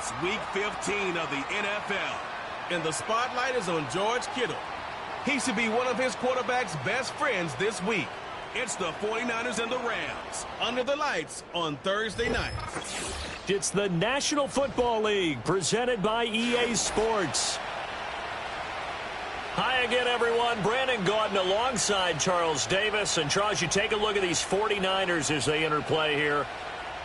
It's Week 15 of the NFL, and the spotlight is on George Kittle. He should be one of his quarterback's best friends this week. It's the 49ers and the Rams under the lights on Thursday night. It's the National Football League presented by EA Sports. Hi again, everyone. Brandon Gaudin alongside Charles Davis. And, Charles, you take a look at these 49ers as they interplay here.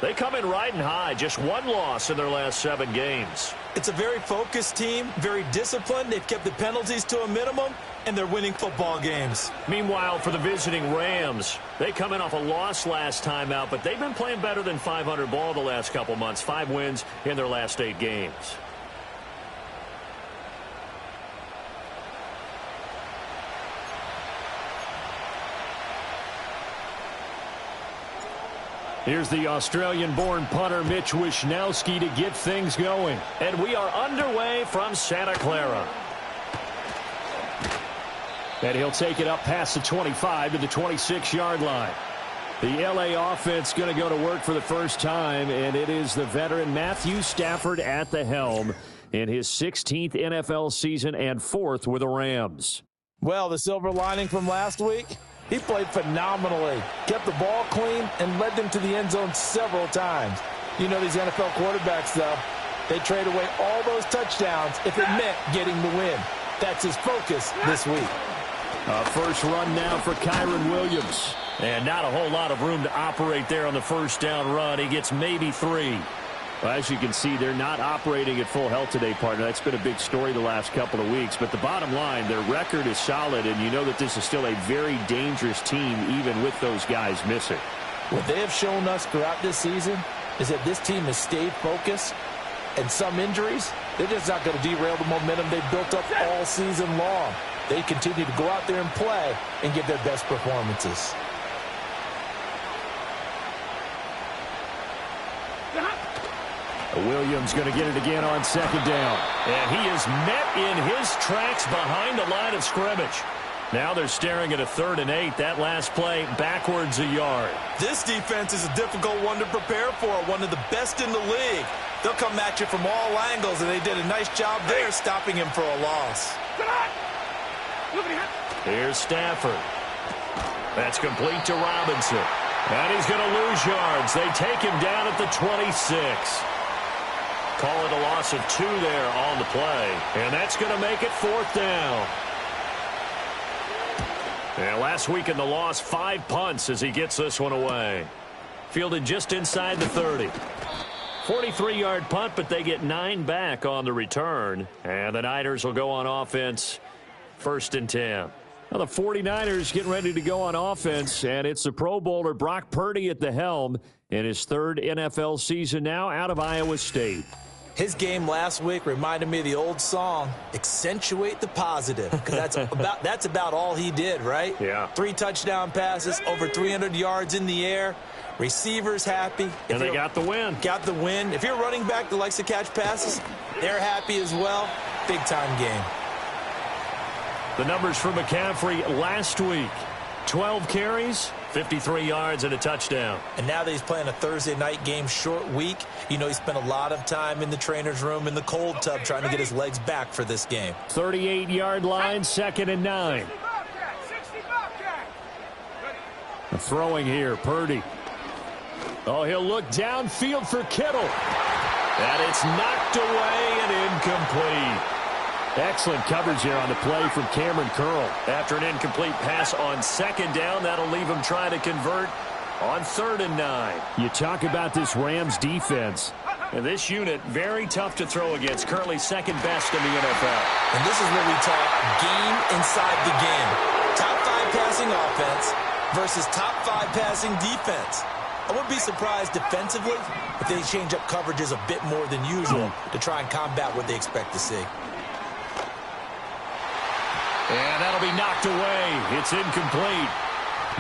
They come in riding high, just one loss in their last 7 games. It's a very focused team, very disciplined. They've kept the penalties to a minimum, and they're winning football games. Meanwhile, for the visiting Rams, they come in off a loss last time out, but they've been playing better than 500 ball the last couple months. 5 wins in their last 8 games. Here's the Australian-born punter Mitch Wishnowsky to get things going. And we are underway from Santa Clara. And he'll take it up past the 25 to the 26-yard line. The L.A. offense going to go to work for the first time, and it is the veteran Matthew Stafford at the helm in his 16th NFL season and 4th with the Rams. Well, the silver lining from last week, he played phenomenally, kept the ball clean, and led them to the end zone several times. You know these NFL quarterbacks, though, they trade away all those touchdowns if it meant getting the win. That's his focus this week. First run now for Kyren Williams. And not a whole lot of room to operate there on the first down run. He gets maybe 3. Well, as you can see, they're not operating at full health today, partner. That's been a big story the last couple of weeks. But the bottom line, their record is solid, and you know that this is still a very dangerous team, even with those guys missing. What they have shown us throughout this season is that this team has stayed focused, and some injuries, they're just not going to derail the momentum they've built up all season long. They continue to go out there and play and give their best performances. Williams going to get it again on second down. And he is met in his tracks behind the line of scrimmage. Now they're staring at a 3rd and 8. That last play backwards a yard. This defense is a difficult one to prepare for, one of the best in the league. They'll come at you from all angles, and they did a nice job there stopping him for a loss. Here's Stafford. That's complete to Robinson. And he's going to lose yards. They take him down at the 26. Call it a loss of 2 there on the play. And that's going to make it 4th down. And last week in the loss, 5 punts as he gets this one away. Fielded just inside the 30. 43-yard punt, but they get 9 back on the return. And the Niners will go on offense, 1st and 10. Now the 49ers getting ready to go on offense, and it's the Pro Bowler Brock Purdy at the helm in his 3rd NFL season now out of Iowa State. His game last week reminded me of the old song, Accentuate the Positive, because that's about all he did, right? Yeah. 3 touchdown passes, over 300 yards in the air, receivers happy. And they got the win. Got the win. If you're a running back that likes to catch passes, they're happy as well. Big-time game. The numbers for McCaffrey last week, 12 carries, 53 yards and a touchdown. And now that he's playing a Thursday night game, short week, you know he spent a lot of time in the trainer's room in the cold tub trying to get his legs back for this game. 38-yard line, 2nd and 9. Throwing here, Purdy. Oh, he'll look downfield for Kittle. And it's knocked away and incomplete. Excellent coverage here on the play from Cameron Curl. After an incomplete pass on 2nd down, that'll leave him trying to convert on 3rd and 9. You talk about this Rams defense. And this unit, very tough to throw against. Currently 2nd best in the NFL. And this is what we talk game inside the game. Top 5 passing offense versus top 5 passing defense. I wouldn't be surprised defensively if they change up coverages a bit more than usual to try and combat what they expect to see. And that'll be knocked away. It's incomplete.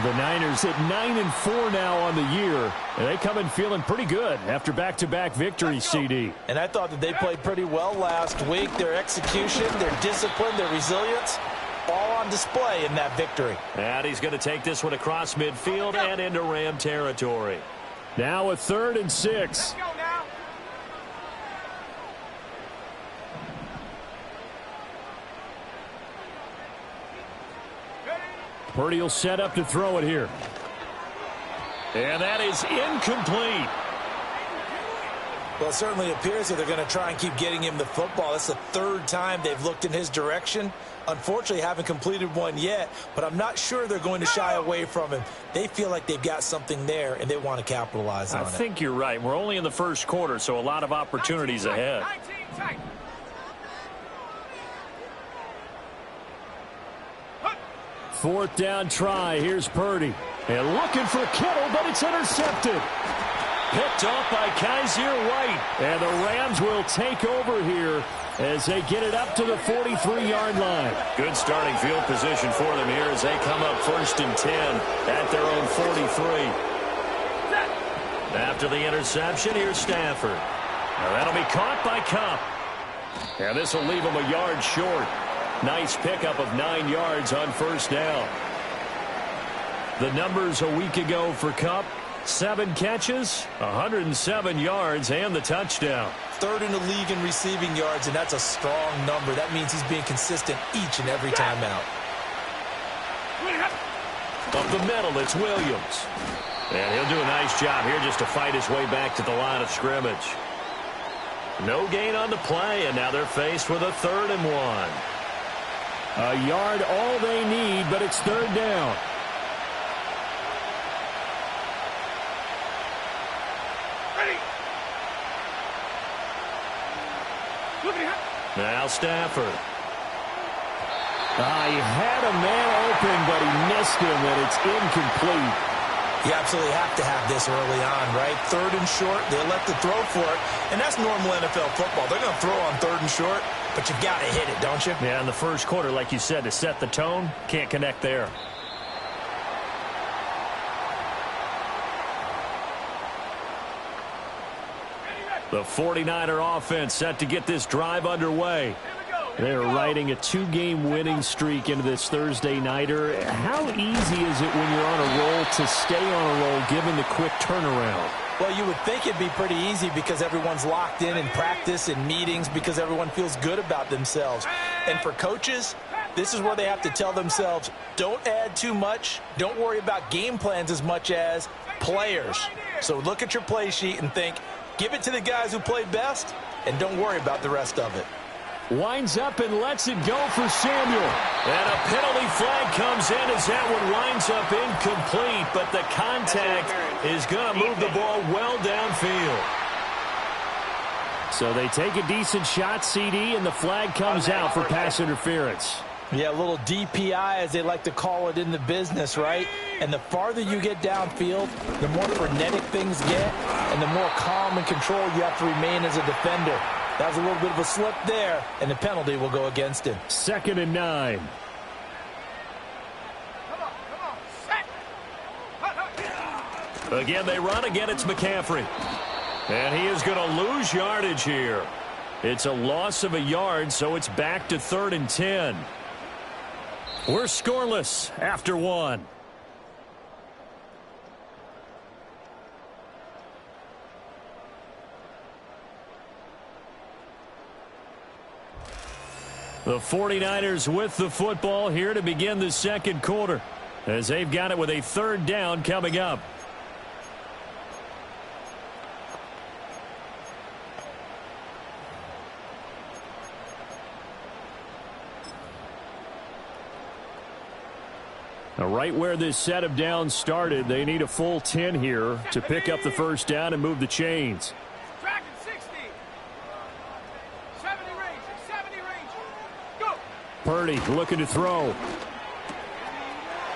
The Niners at 9-4 now on the year. And they come in feeling pretty good after back-to-back victories, CD. And I thought that they played pretty well last week. Their execution, their discipline, their resilience, all on display in that victory. And he's going to take this one across midfield and into Ram territory. Now a 3rd and 6. Purdy will set up to throw it here. And that is incomplete. Well, it certainly appears that they're going to try and keep getting him the football. That's the third time they've looked in his direction. Unfortunately, haven't completed one yet, but I'm not sure they're going to shy away from him. They feel like they've got something there, and they want to capitalize on it. I think you're right. We're only in the first quarter, so a lot of opportunities ahead. Fourth down try. Here's Purdy. And looking for Kittle, but it's intercepted. Picked off by Kaiser White. And the Rams will take over here as they get it up to the 43-yard line. Good starting field position for them here as they come up 1st and 10 at their own 43. After the interception, here's Stafford. Now that'll be caught by Kupp. And this will leave him a yard short. Nice pickup of 9 yards on 1st down. The numbers a week ago for Kupp: 7 catches, 107 yards, and the touchdown. 3rd in the league in receiving yards, and that's a strong number. That means he's being consistent each and every time out. Up the middle, it's Williams. And he'll do a nice job here just to fight his way back to the line of scrimmage. No gain on the play, and now they're faced with a 3rd and 1. A yard all they need, but it's 3rd down. Now Stafford. He had a man open, but he missed him, and it's incomplete. You absolutely have to have this early on, right? 3rd and short, they elect to throw for it, and that's normal NFL football. They're going to throw on 3rd and short, but you got to hit it, don't you? Yeah, in the first quarter, like you said, to set the tone, can't connect there. The 49er offense set to get this drive underway. They're riding a 2-game winning streak into this Thursday nighter. How easy is it when you're on a roll to stay on a roll given the quick turnaround? Well, you would think it'd be pretty easy because everyone's locked in practice and meetings because everyone feels good about themselves. And for coaches, this is where they have to tell themselves, don't add too much. Don't worry about game plans as much as players. So look at your play sheet and think, give it to the guys who played best, and don't worry about the rest of it. Winds up and lets it go for Samuel. And a penalty flag comes in as that one winds up incomplete, but the contact is going to move the ball well downfield. So they take a decent shot, CD, and the flag comes out for pass interference. Yeah, a little DPI, as they like to call it in the business, right? And the farther you get downfield, the more frenetic things get, and the more calm and control you have to remain as a defender. That was a little bit of a slip there, and the penalty will go against him. 2nd and 9. Again, they run. Again, it's McCaffrey. And he is going to lose yardage here. It's a loss of a yard, so it's back to 3rd and 10. We're scoreless after 1. The 49ers with the football here to begin the second quarter, as they've got it with a 3rd down coming up. Now, right where this set of downs started, they need a full 10 here to pick up the 1st down and move the chains. Purdy looking to throw.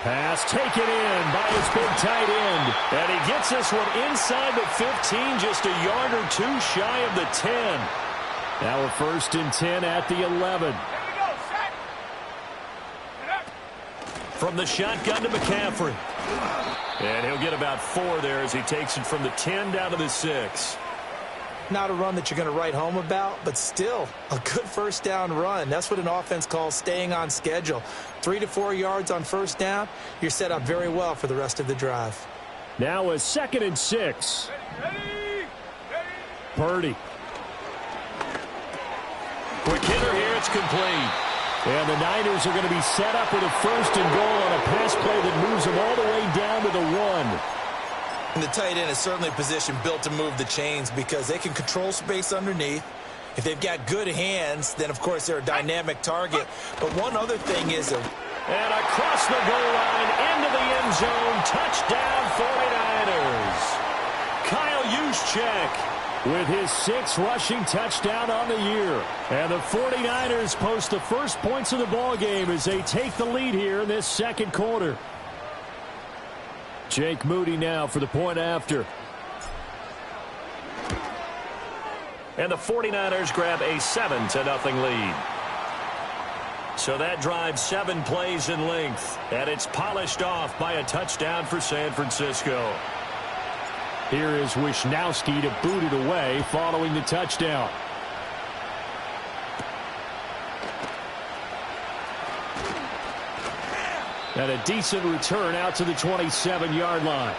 Pass taken in by his big tight end. And he gets this one inside the 15, just a yard or 2 shy of the 10. Now a 1st and 10 at the 11. From the shotgun to McCaffrey. And he'll get about 4 there as he takes it from the 10 down to the 6. Not a run that you're going to write home about, but still a good 1st down run. That's what an offense calls staying on schedule. 3 to 4 yards on 1st down, you're set up very well for the rest of the drive. Now a 2nd and 6. Purdy. Quick hitter here, it's complete. And the Niners are going to be set up with a 1st and goal on a pass play that moves them all the way down to the 1. And the tight end is certainly a position built to move the chains because they can control space underneath. If they've got good hands, then, of course, they're a dynamic target. But one other thing is and across the goal line, into the end zone, touchdown 49ers. Kyle Juszczyk with his 6th rushing touchdown on the year. And the 49ers post the first points of the ball game as they take the lead here in this 2nd quarter. Jake Moody now for the point after. And the 49ers grab a 7-0 lead. So that drive 7 plays in length, and it's polished off by a touchdown for San Francisco. Here is Wisnowski to boot it away following the touchdown. And a decent return out to the 27-yard line.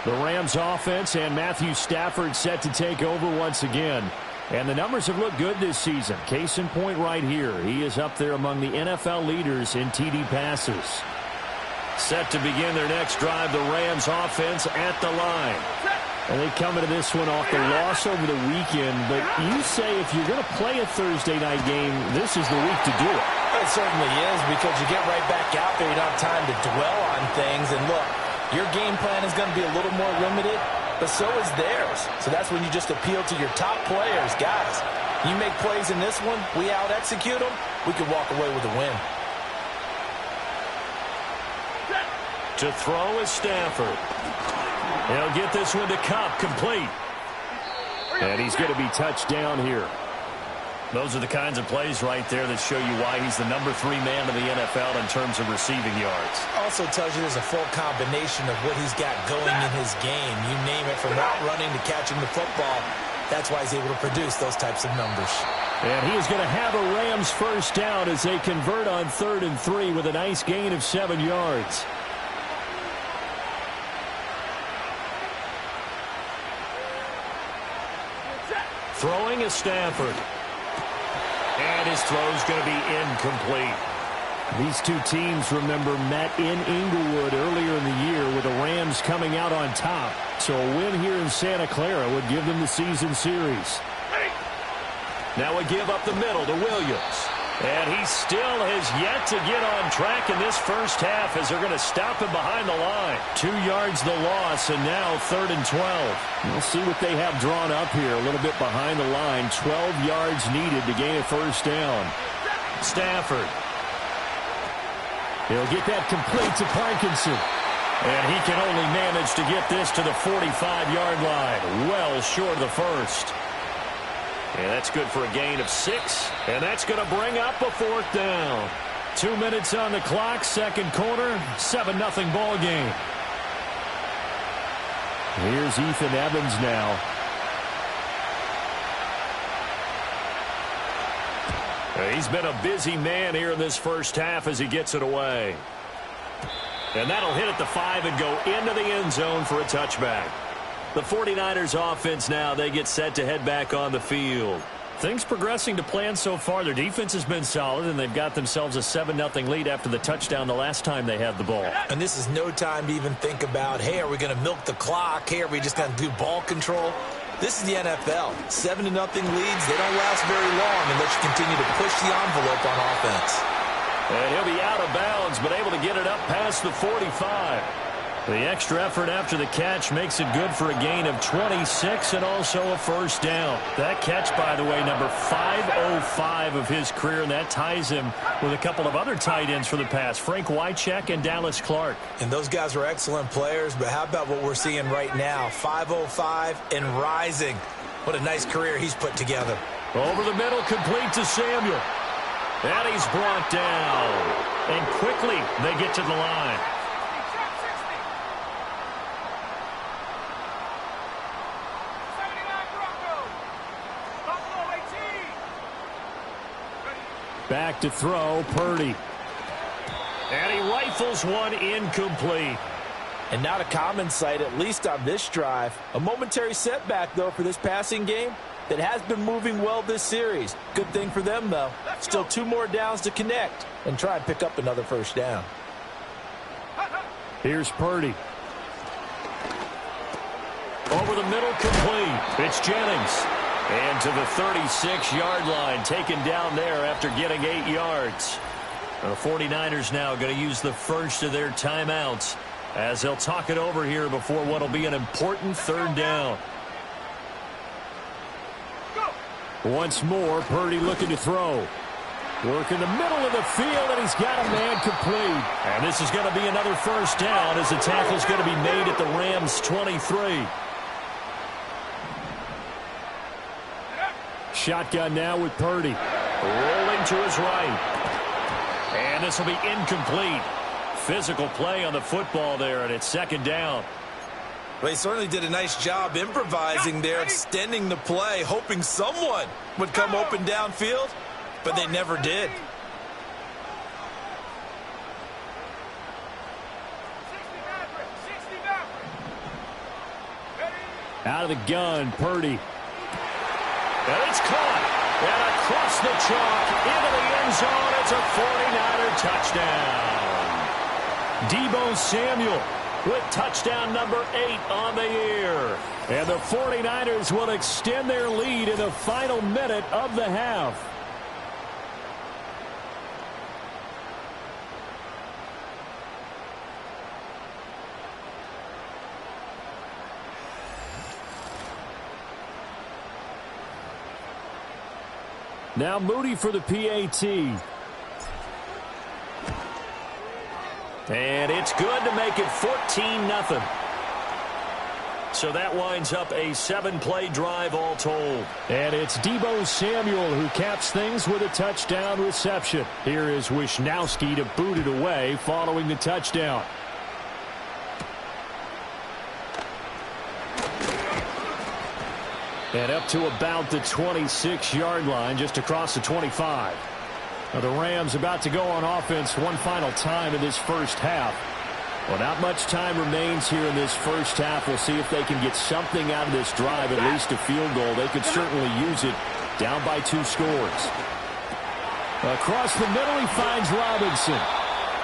The Rams offense and Matthew Stafford set to take over once again. And the numbers have looked good this season. Case in point right here. He is up there among the NFL leaders in TD passes. Set to begin their next drive, the Rams offense at the line. And they come into this one off the loss over the weekend. But you say if you're going to play a Thursday night game, this is the week to do it. It certainly is, because you get right back out there. You don't have time to dwell on things. And look, your game plan is going to be a little more limited, but so is theirs. So that's when you just appeal to your top players. Guys, you make plays in this one, we out-execute them, we can walk away with a win. To throw is Stafford. He'll get this one to Kupp, complete. And he's going to be touched down here. Those are the kinds of plays right there that show you why he's the number 3 man in the NFL in terms of receiving yards. Also tells you there's a full combination of what he's got going in his game. You name it, from route running to catching the football. That's why he's able to produce those types of numbers. And he is going to have a Rams 1st down as they convert on 3rd and 3 with a nice gain of 7 yards. Throwing is Stafford. And his throw's going to be incomplete. These two teams, remember, met in Inglewood earlier in the year with the Rams coming out on top. So a win here in Santa Clara would give them the season series. Now a give up the middle to Williams. And he still has yet to get on track in this first half as they're going to stop him behind the line. 2 yards the loss, and now 3rd and 12. We'll see what they have drawn up here. A little bit behind the line. 12 yards needed to gain a 1st down. Stafford. He'll get that complete to Parkinson. And he can only manage to get this to the 45-yard line. Well short of the 1st. And that's good for a gain of 6. And that's going to bring up a 4th down. 2 minutes on the clock, 2nd quarter, 7-0 ball game. Here's Ethan Evans now. He's been a busy man here in this first half as he gets it away. And that'll hit at the 5 and go into the end zone for a touchback. The 49ers offense now, they get set to head back on the field. Things progressing to plan so far. Their defense has been solid, and they've got themselves a 7-0 lead after the touchdown the last time they had the ball. And this is no time to even think about, hey, are we going to milk the clock? Hey, are we just going to do ball control? This is the NFL. 7-0 leads, they don't last very long unless you continue to push the envelope on offense. And he'll be out of bounds, but able to get it up past the 45. The extra effort after the catch makes it good for a gain of 26 and also a 1st down. That catch, by the way, number 505 of his career, and that ties him with a couple of other tight ends for the past, Frank Wycheck and Dallas Clark. And those guys are excellent players, but how about what we're seeing right now? 505 and rising. What a nice career he's put together. Over the middle, complete to Samuel. And he's brought down. And quickly they get to the line. Back to throw, Purdy. And he rifles one incomplete. And not a common sight, at least on this drive. A momentary setback, though, for this passing game. that has been moving well this series. Good thing for them, though. Still 2 more downs to connect and try and pick up another first down. Here's Purdy. Over the middle, complete. It's Jennings. And to the 36-yard line, taken down there after getting 8 yards. The 49ers now going to use the first of their timeouts as they'll talk it over here before what will be an important third down. Once more, Purdy looking to throw. Work in the middle of the field, and he's got a man complete. And this is going to be another first down as the tackle's going to be made at the Rams' 23. Shotgun now with Purdy. Rolling to his right. And this will be incomplete. Physical play on the football there, and it's second down. Well, he certainly did a nice job improvising there, extending the play, hoping someone would come open downfield, but they never did. Out of the gun, Purdy. And it's caught. And across the chalk, into the end zone, it's a 49er touchdown. Deebo Samuel with touchdown number 8 on the year. And the 49ers will extend their lead in the final minute of the half. Now Moody for the PAT. And it's good to make it 14-0. So that winds up a 7-play drive all told. And it's Deebo Samuel who caps things with a touchdown reception. Here is Wisnowski to boot it away following the touchdown. And up to about the 26-yard line, just across the 25. Now the Rams about to go on offense one final time in this first half. Well, not much time remains here in this first half. We'll see if they can get something out of this drive, at least a field goal. They could certainly use it down by 2 scores. Across the middle, he finds Robinson.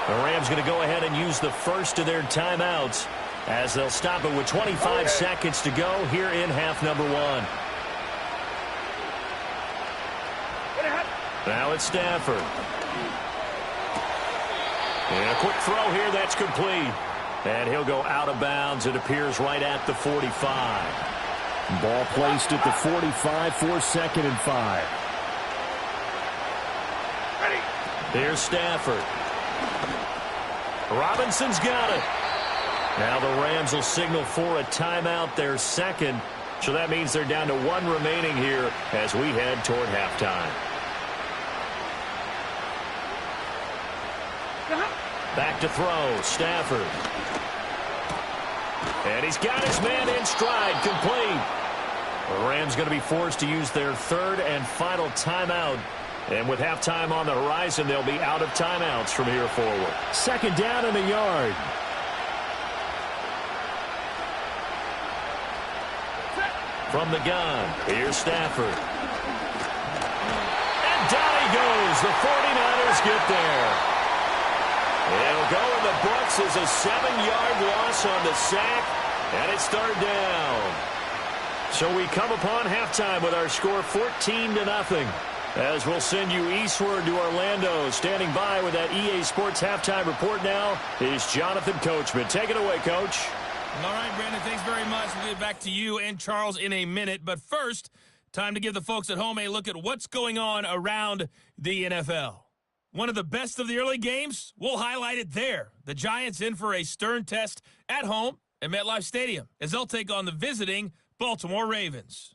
The Rams going to go ahead and use the first of their timeouts as they'll stop it with 25 seconds to go here in half number 1. Now it's Stafford. And a quick throw here, that's complete. And he'll go out of bounds. It appears right at the 45. Ball placed at the 45 for 2nd and 5. Here's Stafford. Robinson's got it. Now the Rams will signal for a timeout, their second. So that means they're down to 1 remaining here as we head toward halftime. Back to throw, Stafford. And he's got his man in stride, complete. The Rams going to be forced to use their 3rd and final timeout. And with halftime on the horizon, they'll be out of timeouts from here forward. 2nd down and a yard. From the gun, here's Stafford. And down he goes. The 49ers get there. It'll go in the books as a 7-yard loss on the sack, and it's 3rd down. So we come upon halftime with our score 14-0. As we'll send you eastward to Orlando. Standing by with that EA Sports halftime report now is Jonathan Coachman. Take it away, Coach. All right, Brandon, thanks very much. We'll get back to you and Charles in a minute. But first, time to give the folks at home a look at what's going on around the NFL. One of the best of the early games, we'll highlight it there. The Giants in for a stern test at home at MetLife Stadium as they'll take on the visiting Baltimore Ravens.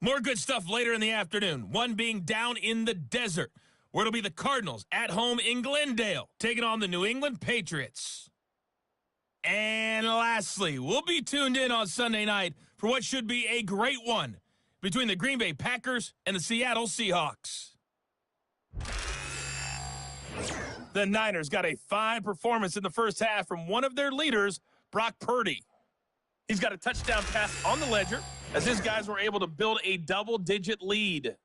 More good stuff later in the afternoon, one being down in the desert, where it'll be the Cardinals at home in Glendale, taking on the New England Patriots. And lastly, we'll be tuned in on Sunday night for what should be a great one between the Green Bay Packers and the Seattle Seahawks. The Niners got a fine performance in the first half from one of their leaders, Brock Purdy. He's got a touchdown pass on the ledger, as his guys were able to build a double-digit lead.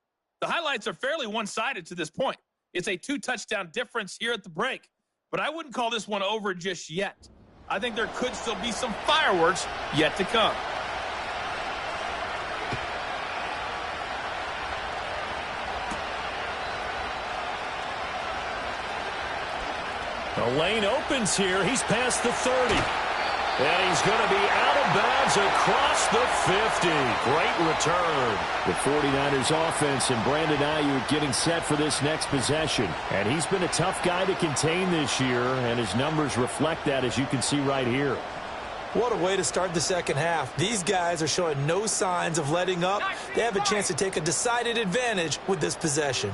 The highlights are fairly one-sided to this point. It's a 2-touchdown difference here at the break, but I wouldn't call this one over just yet. I think there could still be some fireworks yet to come. The lane opens here. He's past the 30. And he's going to be out of bounds across the 50. Great return. The 49ers offense and Brandon Ayuk getting set for this next possession. And he's been a tough guy to contain this year, and his numbers reflect that, as you can see right here. What a way to start the second half. These guys are showing no signs of letting up. They have a chance to take a decided advantage with this possession.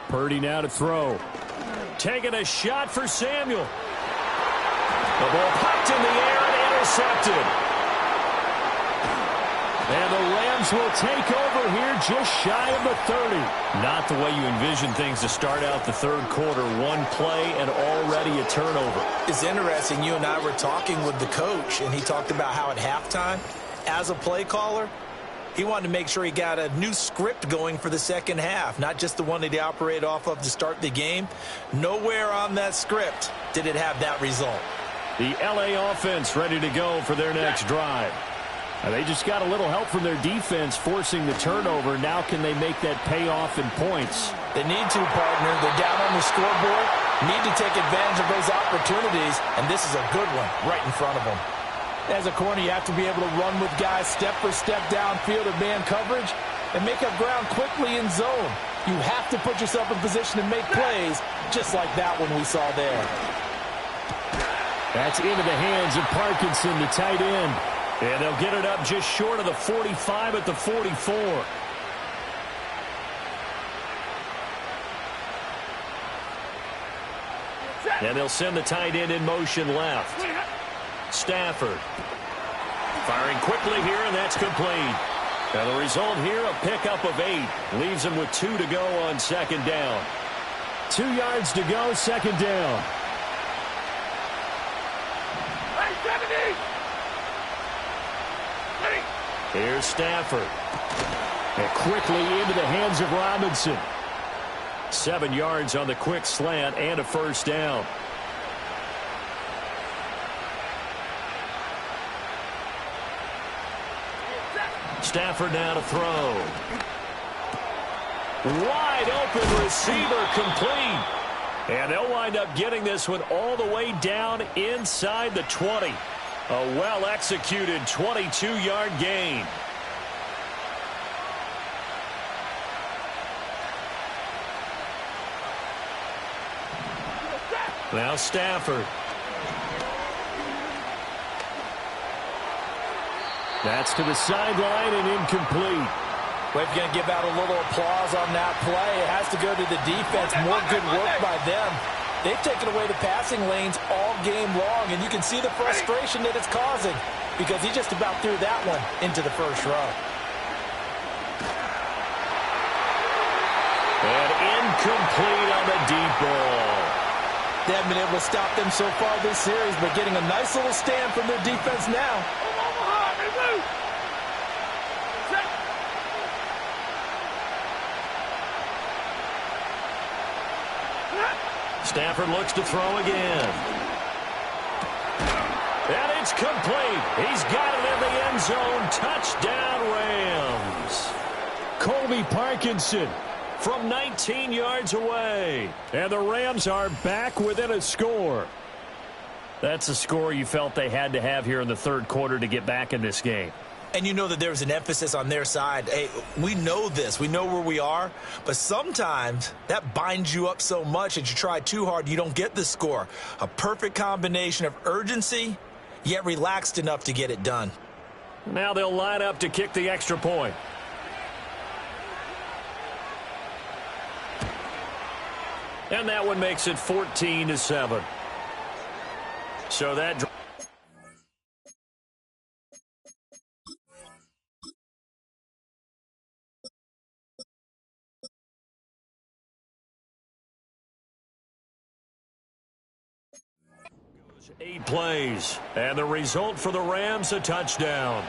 Purdy now to throw. Taking a shot for Samuel. The ball popped in the air and intercepted. And the Rams will take over here just shy of the 30. Not the way you envision things to start out the third quarter. One play and already a turnover. It's interesting. You and I were talking with the coach, and he talked about how at halftime, as a play caller, he wanted to make sure he got a new script going for the second half, not just the one that he operated off of to start the game. Nowhere on that script did it have that result. The LA offense ready to go for their next drive. And they just got a little help from their defense forcing the turnover. Now can they make that pay off in points? They need to, partner. They're down on the scoreboard, need to take advantage of those opportunities, and this is a good one right in front of them. As a corner, you have to be able to run with guys step for step downfield or man coverage and make up ground quickly in zone. You have to put yourself in position to make plays, just like that one we saw there. That's into the hands of Parkinson, the tight end. And they'll get it up just short of the 45 at the 44. And they'll send the tight end in motion left. Stafford firing quickly here, and that's complete. And the result here, a pickup of 8. Leaves him with 2 to go on second down. 2 yards to go, second down. Here's Stafford. And quickly into the hands of Robinson. 7 yards on the quick slant and a first down. Stafford now to throw. Wide open receiver, complete. And they'll wind up getting this one all the way down inside the 20. A well-executed 22-yard gain. Now Stafford. That's to the sideline and incomplete. Well, if you're going to give out a little applause on that play, it has to go to the defense. More good work by them. They've taken away the passing lanes all game long, and you can see the frustration that it's causing because he just about threw that one into the first row. And incomplete on the deep ball. They haven't been able to stop them so far this series, but getting a nice little stand from their defense now. Stafford looks to throw again. And it's complete. He's got it in the end zone. Touchdown, Rams. Colby Parkinson from 19 yards away. And the Rams are back within a score. That's a score you felt they had to have here in the third quarter to get back in this game. And you know that there was an emphasis on their side. Hey, we know this. We know where we are. But sometimes that binds you up so much that you try too hard, you don't get the score. A perfect combination of urgency, yet relaxed enough to get it done. Now they'll line up to kick the extra point. And that one makes it 14-7. So that... 8 plays, and the result for the Rams, a touchdown.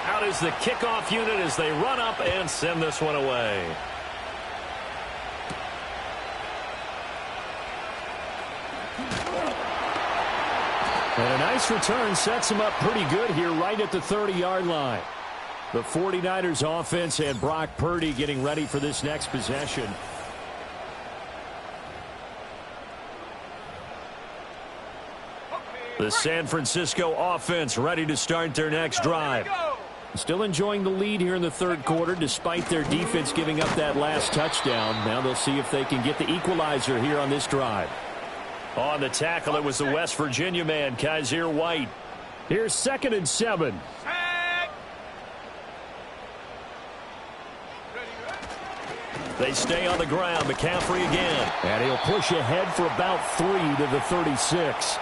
Out is the kickoff unit as they run up and send this one away. And a nice return sets him up pretty good here right at the 30-yard line. The 49ers offense and Brock Purdy getting ready for this next possession. The San Francisco offense ready to start their next drive. Still enjoying the lead here in the third quarter despite their defense giving up that last touchdown. Now they'll see if they can get the equalizer here on this drive. On the tackle, it was the West Virginia man, Kaiser White. Here's 2nd and 7. They stay on the ground. McCaffrey again. And he'll push ahead for about 3 to the 36.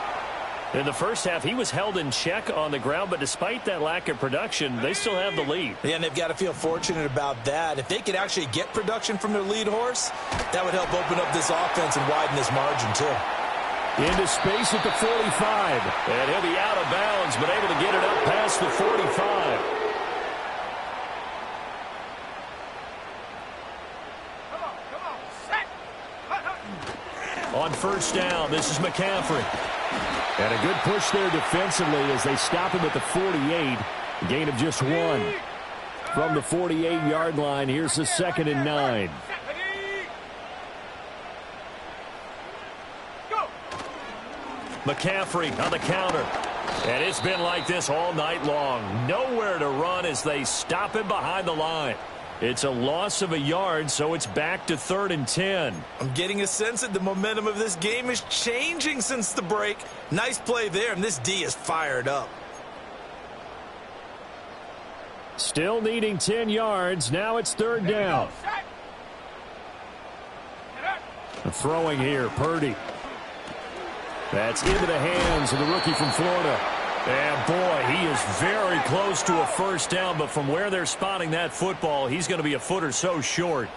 In the first half, he was held in check on the ground, but despite that lack of production, they still have the lead. Yeah, and they've got to feel fortunate about that. If they could actually get production from their lead horse, that would help open up this offense and widen this margin, too. Into space at the 45. And he'll be out of bounds, but able to get it up past the 45. On first down, this is McCaffrey. And a good push there defensively as they stop him at the 48. A gain of just 1. From the 48-yard line, here's the 2nd and 9. McCaffrey on the counter. And it's been like this all night long. Nowhere to run as they stop him behind the line. It's a loss of a yard, so it's back to 3rd and 10. I'm getting a sense that the momentum of this game is changing since the break. Nice play there, and this D is fired up. Still needing 10 yards. Now it's 3rd down. Throwing here, Purdy. That's into the hands of the rookie from Florida. And, boy, he is very close to a first down, but from where they're spotting that football, he's going to be a foot or so short.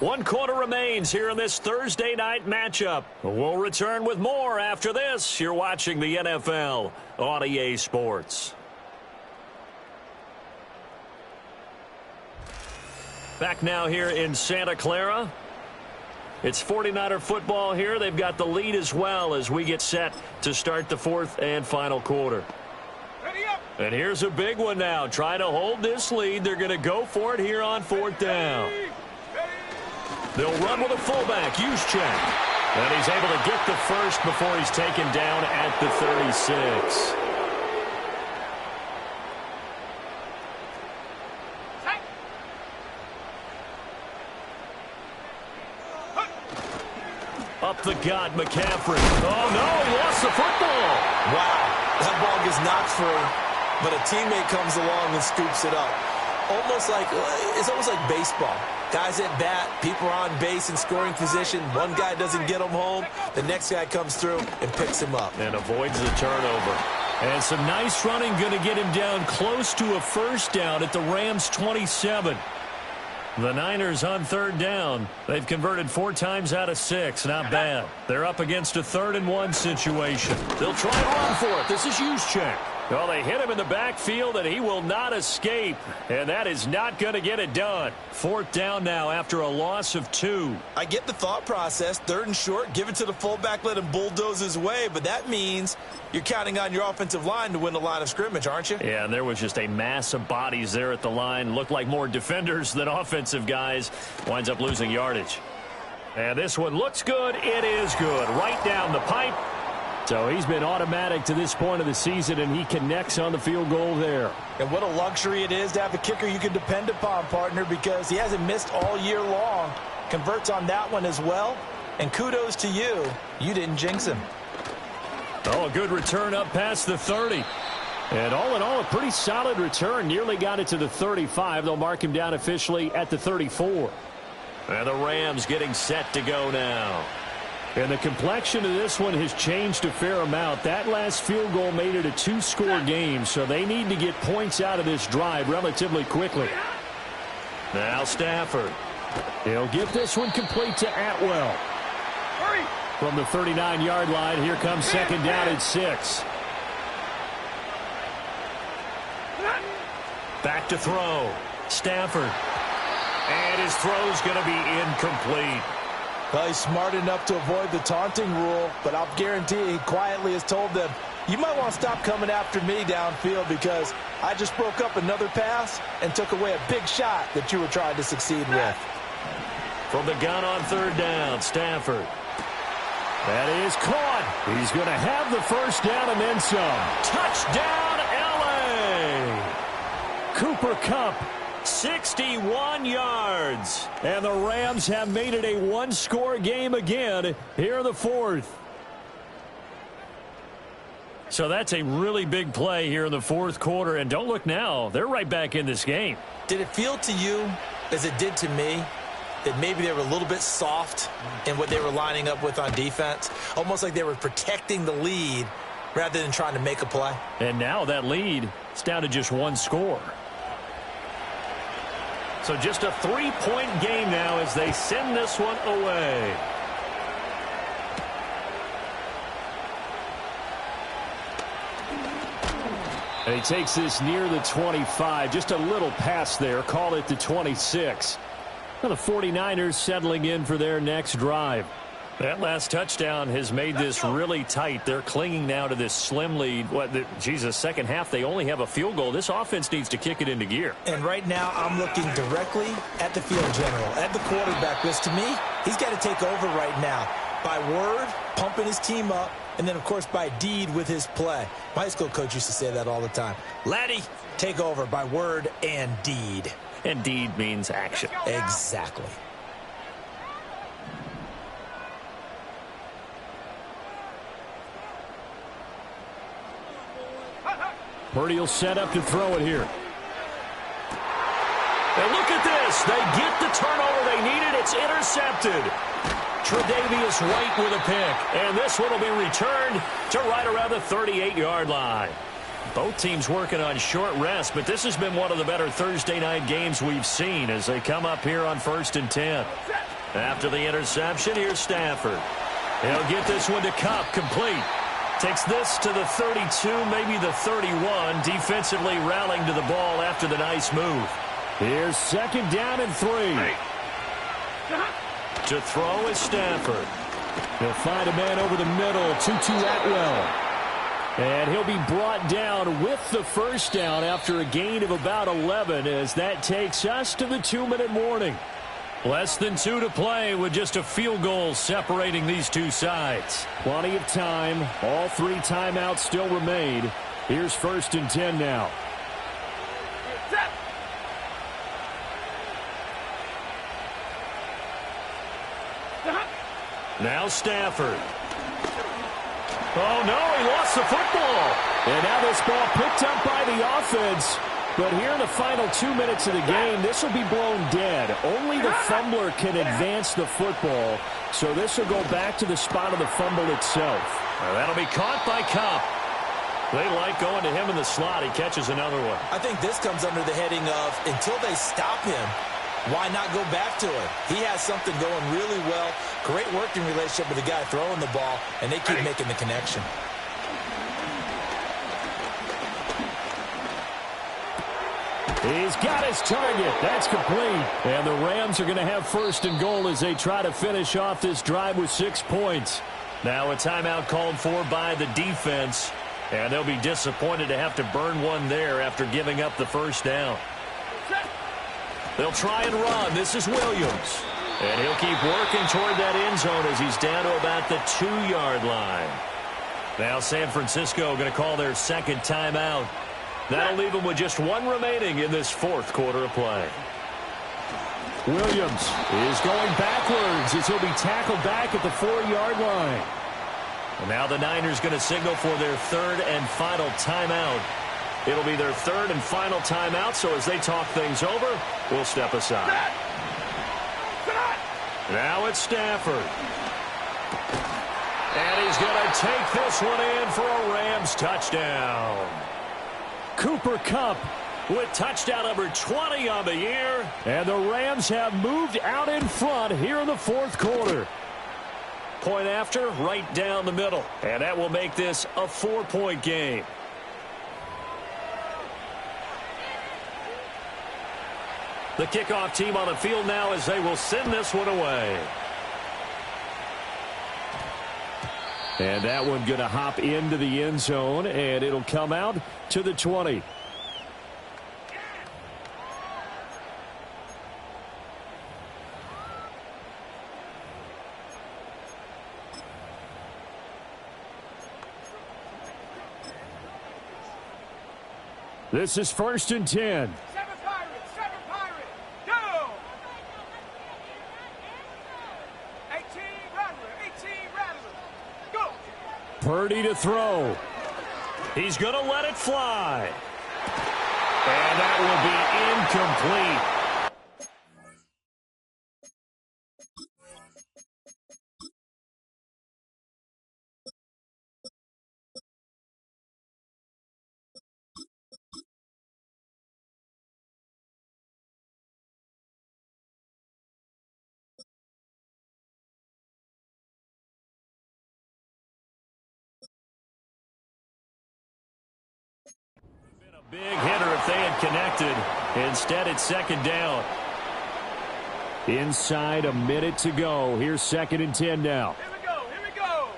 One quarter remains here in this Thursday night matchup. We'll return with more after this. You're watching the NFL on EA Sports. Back now here in Santa Clara. It's 49er football here. They've got the lead as well as we get set to start the 4th and final quarter. And here's a big one now. Trying to hold this lead. They're going to go for it here on 4th down. They'll run with a fullback, Juszczyk. And he's able to get the first before he's taken down at the 36. Up the gut, McCaffrey. Oh, no, he lost the football. Wow, that ball gets knocked free, but a teammate comes along and scoops it up. It's almost like baseball. Guys at bat, people are on base in scoring position. One guy doesn't get him home. The next guy comes through and picks him up. And avoids the turnover. And some nice running going to get him down close to a first down at the Rams 27. The Niners on 3rd down. They've converted 4 times out of 6. Not bad. They're up against a 3rd and 1 situation. They'll try and run for it. This is Juszczyk. Well, they hit him in the backfield, and he will not escape. And that is not going to get it done. 4th down now after a loss of 2. I get the thought process. 3rd and short, give it to the fullback, let him bulldoze his way. But that means you're counting on your offensive line to win the line of scrimmage, aren't you? Yeah, and there was just a mass of bodies there at the line. Looked like more defenders than offensive guys. Winds up losing yardage. And this one looks good. It is good. Right down the pipe. So he's been automatic to this point of the season, and he connects on the field goal there. And what a luxury it is to have a kicker you can depend upon, partner, because he hasn't missed all year long. Converts on that one as well. And kudos to you. You didn't jinx him. Oh, a good return up past the 30. And all in all, a pretty solid return. Nearly got it to the 35. They'll mark him down officially at the 34. And the Rams getting set to go now. And the complexion of this one has changed a fair amount. That last field goal made it a two-score game, so they need to get points out of this drive relatively quickly. Now Stafford. He'll get this one complete to Atwell. From the 39-yard line, here comes second down and 6. Back to throw. Stafford. And his throw's going to be incomplete. Well, he's smart enough to avoid the taunting rule, but I'll guarantee he quietly has told them, you might want to stop coming after me downfield because I just broke up another pass and took away a big shot that you were trying to succeed with. From the gun on third down, Stafford. That is caught. He's going to have the first down and then some. Touchdown, L.A. Cooper Kupp. 61 yards. And the Rams have made it a one-score game again here in the fourth. So that's a really big play here in the fourth quarter. And don't look now. They're right back in this game. Did it feel to you, as it did to me, that maybe they were a little bit soft in what they were lining up with on defense? Almost like they were protecting the lead rather than trying to make a play. And now that lead is down to just one score. So just a 3-point game now as they send this one away. And he takes this near the 25. Just a little pass there. Call it the 26. Now the 49ers settling in for their next drive. That last touchdown has made this really tight. They're clinging now to this slim lead. Second half, they only have a field goal. This offense needs to kick it into gear. And right now, I'm looking directly at the field general, at the quarterback, because to me, he's got to take over right now. By word, pumping his team up, and then, of course, by deed with his play. My high school coach used to say that all the time. Laddie, take over by word and deed. And deed means action. Exactly. Purdy will set up to throw it here. And look at this. They get the turnover they needed. It's intercepted. Tre'Davious White with a pick. And this one will be returned to right around the 38-yard line. Both teams working on short rest, but this has been one of the better Thursday night games we've seen as they come up here on 1st and 10. After the interception, here's Stafford. He'll get this one to Kupp, complete. Takes this to the 32, maybe the 31, defensively rallying to the ball after the nice move. Here's second down and 3. To throw is Stafford. He'll find a man over the middle, Tutu Atwell. And he'll be brought down with the first down after a gain of about 11 as that takes us to the 2-minute warning. Less than 2 to play with just a field goal separating these two sides. Plenty of time. All 3 timeouts still remain. Here's 1st and 10 now. Now Stafford. Oh, no, he lost the football. And now this ball picked up by the offense. But here in the final 2 minutes of the game, this will be blown dead. Only the fumbler can advance the football. So this will go back to the spot of the fumble itself. Well, that'll be caught by Kupp. They like going to him in the slot. He catches another one. I think this comes under the heading of until they stop him, why not go back to it? He has something going really well. Great working relationship with the guy throwing the ball, and they keep making the connection. He's got his target. That's complete. And the Rams are going to have 1st and goal as they try to finish off this drive with 6 points. Now a timeout called for by the defense. And they'll be disappointed to have to burn one there after giving up the first down. They'll try and run. This is Williams. And he'll keep working toward that end zone as he's down to about the 2-yard line. Now San Francisco going to call their second timeout. That'll leave them with just 1 remaining in this 4th quarter of play. Williams is going backwards as he'll be tackled back at the 4-yard line. And now the Niners going to signal for their 3rd and final timeout. It'll be their 3rd and final timeout, so as they talk things over, we'll step aside. Now it's Stafford. And he's going to take this one in for a Rams touchdown. Cooper Kupp with touchdown number 20 on the year. And the Rams have moved out in front here in the fourth quarter. Point after, right down the middle. And that will make this a 4-point game. The kickoff team on the field now as they will send this one away. And that one going to hop into the end zone, and it'll come out to the 20. This is 1st and 10. Purdy to throw. He's going to let it fly. And that will be incomplete. Big hitter if they had connected. Instead, it's 2nd down. Inside a minute to go. Here's 2nd and 10 now. Here we go. Here we go.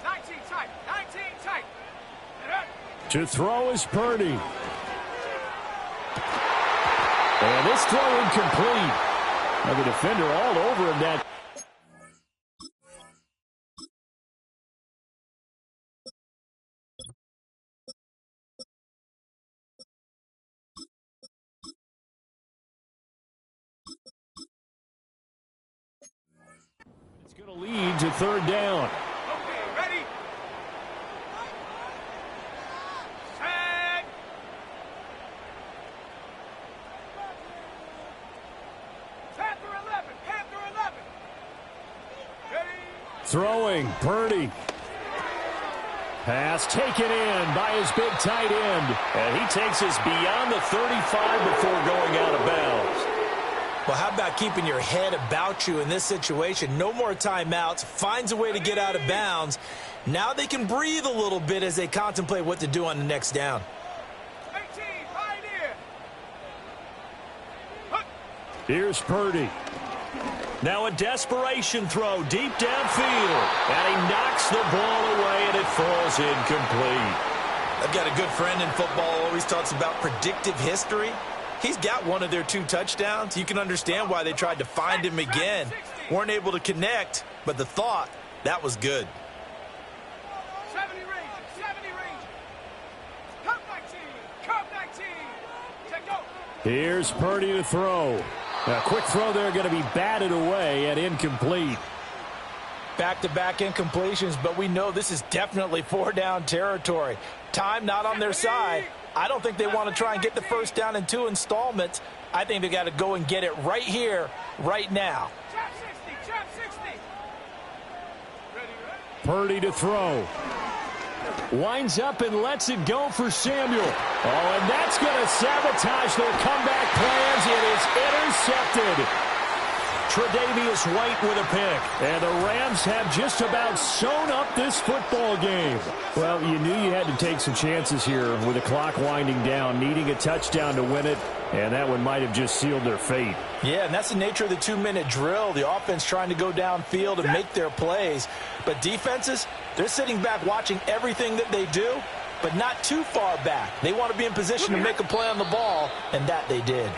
19 tight. 19 tight. To throw is Purdy. And this throw incomplete. Now the defender all over him. That it's going to lead to 3rd down. Okay, ready? Set. Panther 11. Panther 11. Ready? Throwing, Purdy. Pass taken in by his big tight end. And he takes us beyond the 35 before going out of bounds. Well, how about keeping your head about you in this situation? No more timeouts. Finds a way to get out of bounds. Now they can breathe a little bit as they contemplate what to do on the next down. 18, Pioneer. Here's Purdy. Now a desperation throw deep downfield. And he knocks the ball away, and it falls incomplete. I've got a good friend in football, always talks about predictive history. He's got one of their 2 touchdowns. You can understand why they tried to find him again. Weren't able to connect, but the thought, that was good. 70 Rangers. 70 Rangers. Cup 19. Cup 19. Check go. Here's Purdy to throw. A quick throw there going to be batted away and incomplete. Back-to-back incompletions, but we know this is definitely 4-down territory. Time not on their side. I don't think they want to try and get the 1st down in 2 installments. I think they got to go and get it right here, right now. Trap 60. Trap 60. Ready, ready. Purdy to throw. Winds up and lets it go for Samuel. Oh, and that's going to sabotage their comeback plans. It is intercepted. Tre'Davious White with a pick. And the Rams have just about sewn up this football game. Well, you knew you had to take some chances here with the clock winding down, needing a touchdown to win it, and that one might have just sealed their fate. Yeah, and that's the nature of the 2-minute drill. The offense trying to go downfield and make their plays. But defenses, they're sitting back watching everything that they do, but not too far back. They want to be in position to make a play on the ball, and that they did.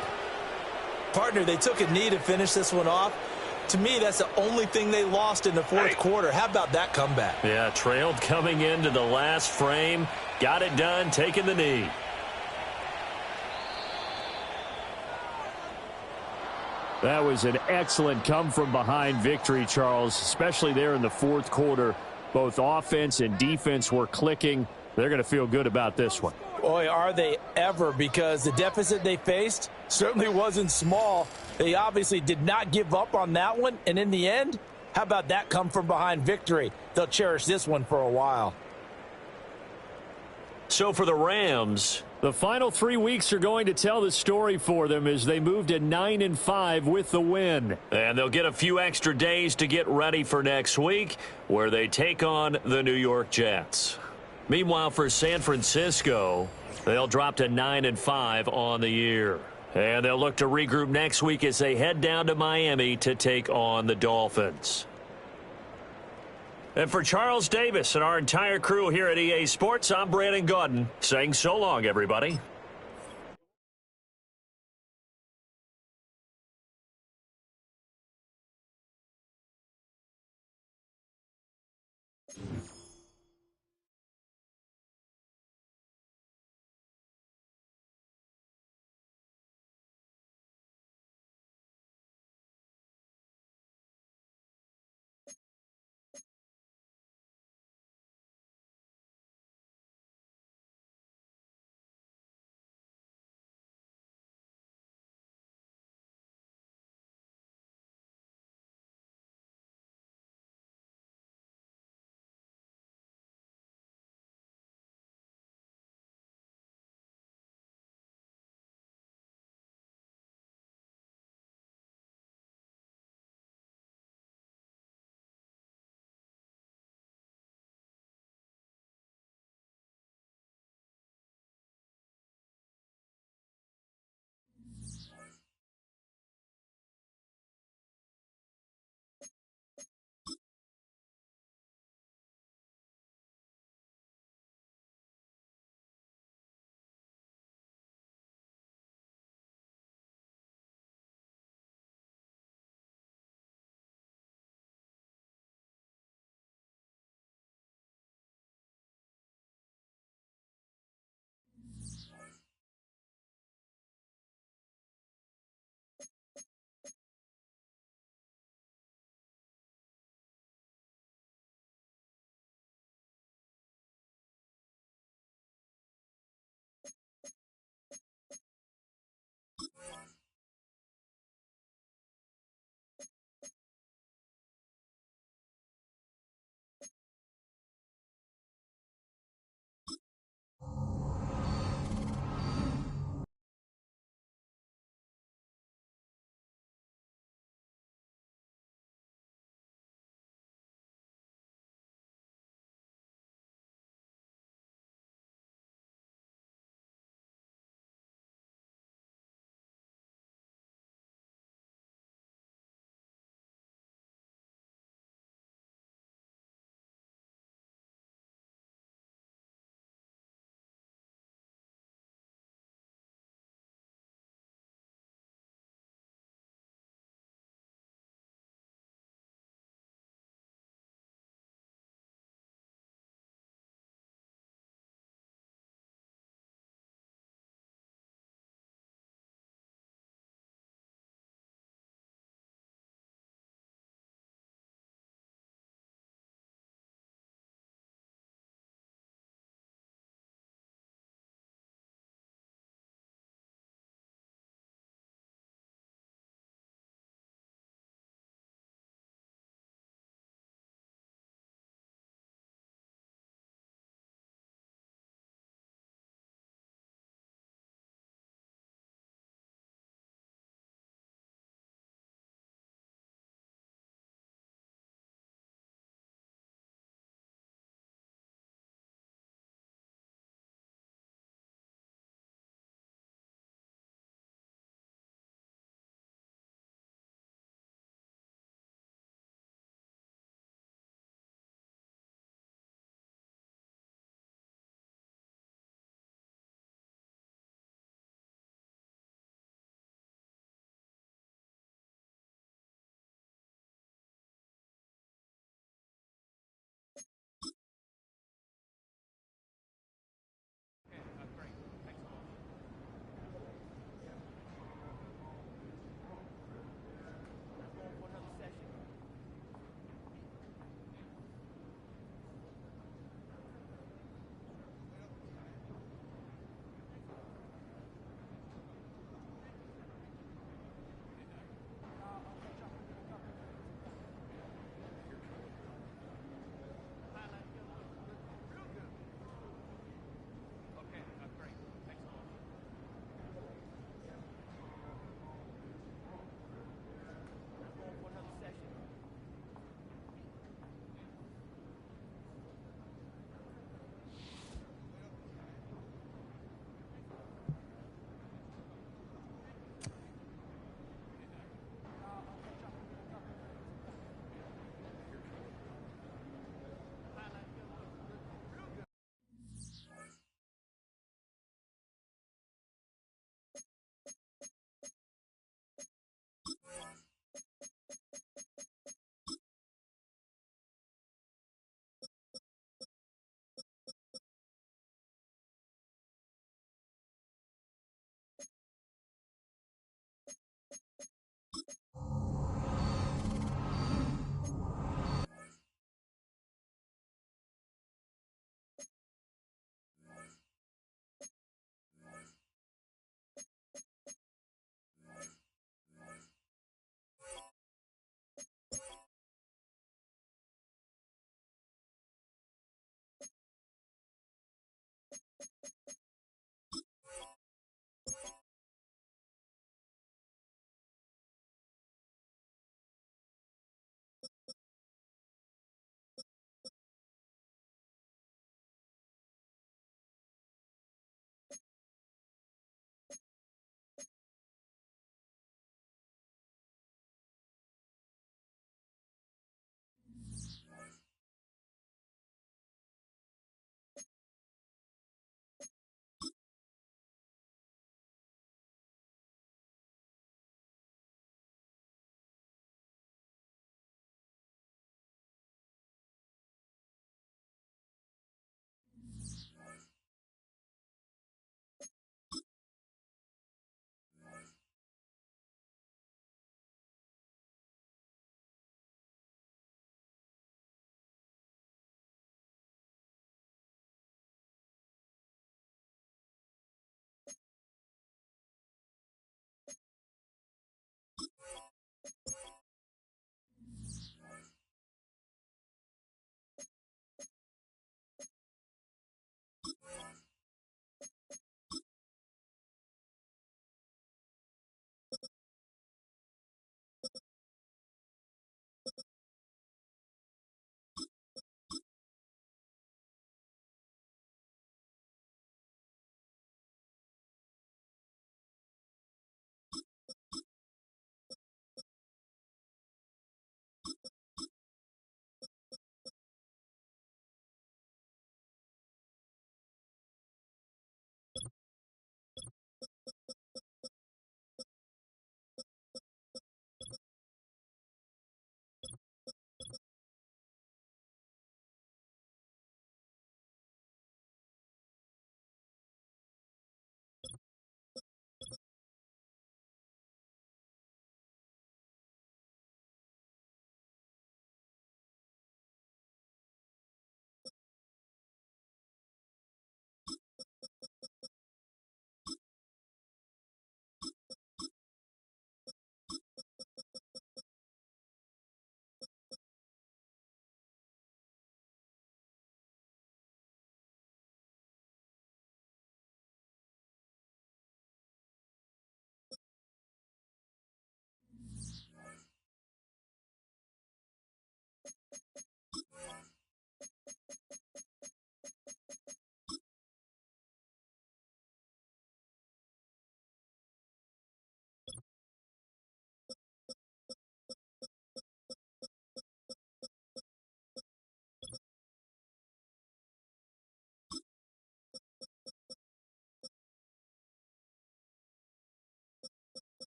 Partner, they took a knee to finish this one off. To me, that's the only thing they lost in the 4th quarter. How about that comeback? Yeah, trailed coming into the last frame. Got it done, taking the knee. That was an excellent come-from-behind victory, Charles, especially there in the 4th quarter. Both offense and defense were clicking. They're going to feel good about this one. Boy, are they ever, because the deficit they faced certainly wasn't small. They obviously did not give up on that one, and in the end, how about that come from behind victory? They'll cherish this one for a while. So for the Rams, the final 3 weeks are going to tell the story for them as they move to 9-5 with the win. And they'll get a few extra days to get ready for next week, where they take on the New York Jets. Meanwhile, for San Francisco, they'll drop to 9-5 on the year. And they'll look to regroup next week as they head down to Miami to take on the Dolphins. And for Charles Davis and our entire crew here at EA Sports, I'm Brandon Gaudin saying so long, everybody.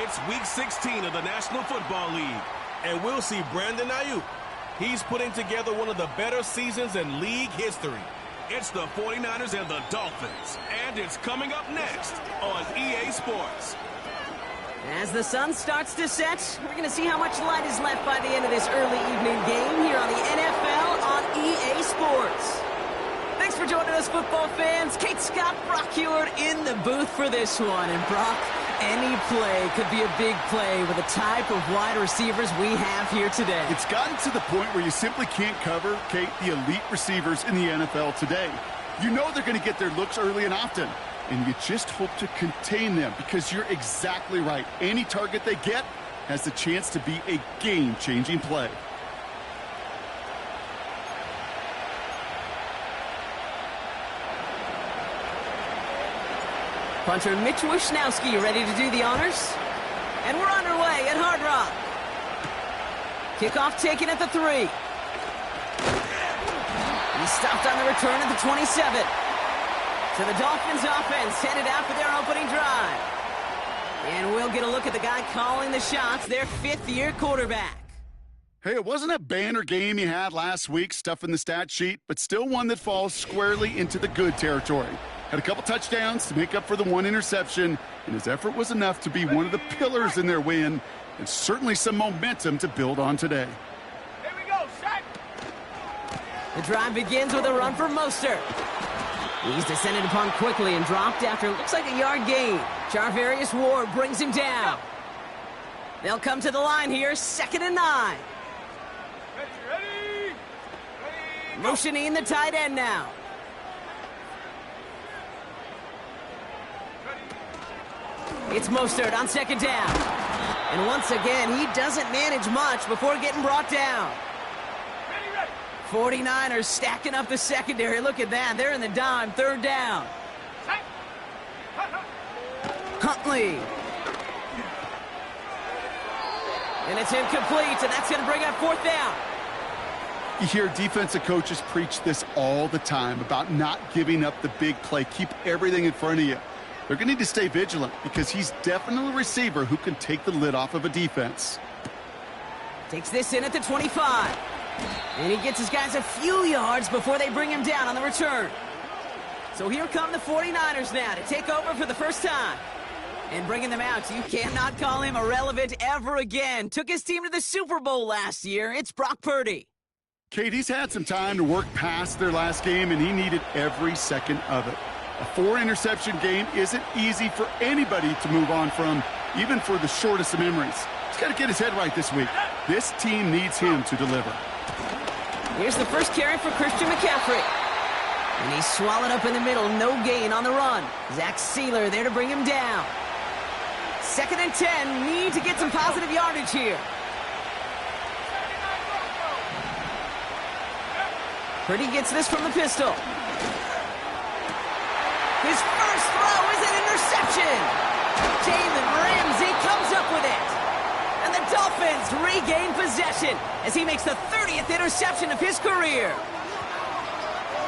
It's Week 16 of the National Football League, and we'll see Brandon Ayuk. He's putting together one of the better seasons in league history. It's the 49ers and the Dolphins, and it's coming up next on EA Sports. As the sun starts to set, we're going to see how much light is left by the end of this early evening game here on the NFL on EA Sports. Thanks for joining us, football fans. Kate Scott, Brock Heward in the booth for this one. And Brock, any play could be a big play with the type of wide receivers we have here today. It's gotten to the point where you simply can't cover, Kate, the elite receivers in the NFL today. You know they're going to get their looks early and often, and you just hope to contain them because you're exactly right. Any target they get has the chance to be a game-changing play. Punter Mitch Wishnowski ready to do the honors. And we're underway at Hard Rock. Kickoff taken at the 3. He stopped on the return at the 27. So the Dolphins offense headed out for their opening drive. And we'll get a look at the guy calling the shots, their 5th-year quarterback. Hey, it wasn't a banner game you had last week, stuff in the stat sheet, but still one that falls squarely into the good territory. Had a couple touchdowns to make up for the 1 interception, and his effort was enough to be one of the pillars in their win, and certainly some momentum to build on today. Here we go, Shaq. The drive begins with a run for Mostert. He's descended upon quickly and dropped after looks like a yard gain. Charvarius Ward brings him down. They'll come to the line here, 2nd and 9. Ready. Motioning the tight end now. It's Mostert on 2nd down. And once again, he doesn't manage much before getting brought down. 49ers stacking up the secondary. Look at that. They're in the dime. 3rd down. Huntley. And it's incomplete, and that's going to bring up 4th down. You hear defensive coaches preach this all the time about not giving up the big play. Keep everything in front of you. They're going to need to stay vigilant because he's definitely a receiver who can take the lid off of a defense. Takes this in at the 25. And he gets his guys a few yards before they bring him down on the return. So here come the 49ers now to take over for the first time. And bringing them out, you cannot call him irrelevant ever again. Took his team to the Super Bowl last year. It's Brock Purdy. Kate, he's had some time to work past their last game, and he needed every second of it. A 4-interception game isn't easy for anybody to move on from, even for the shortest of memories. He's got to get his head right this week. This team needs him to deliver. Here's the first carry for Christian McCaffrey. And he's swallowed up in the middle. No gain on the run. Zach Sealer there to bring him down. 2nd and 10. Need to get some positive yardage here. Purdy gets this from the pistol. His first throw is an interception. Jalen Ramsey comes up with it. And the Dolphins regain possession as he makes the 30th interception of his career.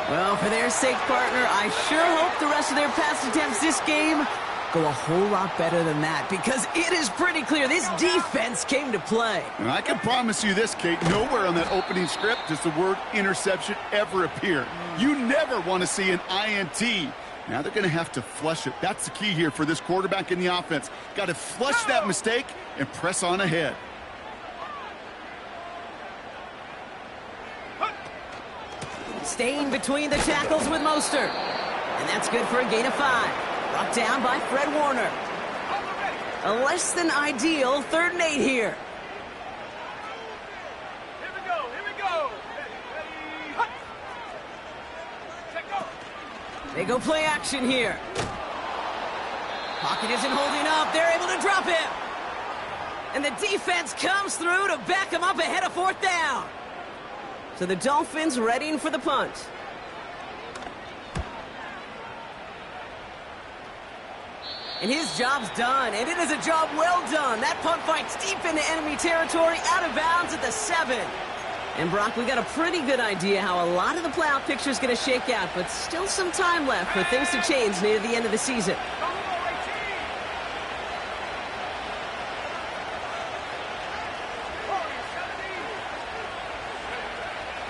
Well, for their sake, partner, I sure hope the rest of their pass attempts this game go a whole lot better than that, because it is pretty clear this defense came to play. And I can promise you this, Kate, nowhere on that opening script does the word interception ever appear. You never want to see an INT. Now they're going to have to flush it. That's the key here for this quarterback in the offense. Got to flush that mistake and press on ahead. Staying between the tackles with Mostert. And that's good for a gain of 5. Brought down by Fred Warner. A less than ideal 3rd and 8 here. Here we go. Ready. Check go. They go play action here. Pocket isn't holding up. They're able to drop him. And the defense comes through to back him up ahead of 4th down. So the Dolphins readying for the punt. And his job's done, and it is a job well done. That punt fights deep into enemy territory, out of bounds at the 7. And Brock, we got a pretty good idea how a lot of the playoff picture is going to shake out, but still some time left for things to change near the end of the season.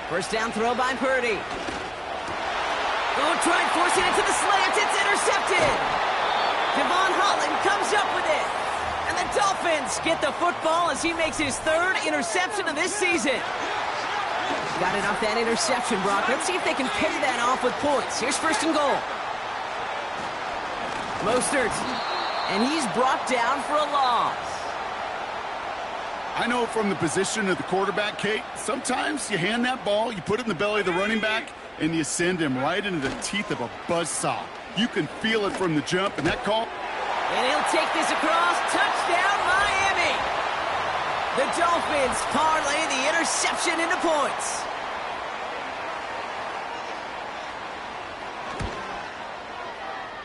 First down throw by Purdy. Oh, tried forcing it to the slant. It's intercepted. Devon Holland comes up with it. And the Dolphins get the football as he makes his third interception of this season. Got it off that interception, Brock. Let's see if they can pay that off with points. Here's first and goal. Mostert. And he's brought down for a loss. I know from the position of the quarterback, Kate, sometimes you hand that ball, you put it in the belly of the running back, and you send him right into the teeth of a buzzsaw. You can feel it from the jump, and that call. And he'll take this across. Touchdown, Miami. The Dolphins parlay the interception into points.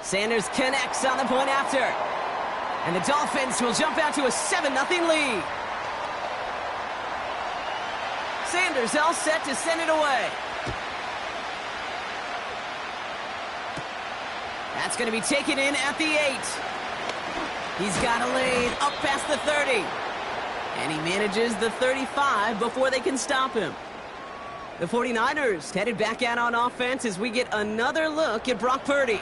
Sanders connects on the point after. And the Dolphins will jump out to a 7-0 lead. Sanders all set to send it away. That's going to be taken in at the 8. He's got a lead up past the 30. And he manages the 35 before they can stop him. The 49ers headed back out on offense as we get another look at Brock Purdy.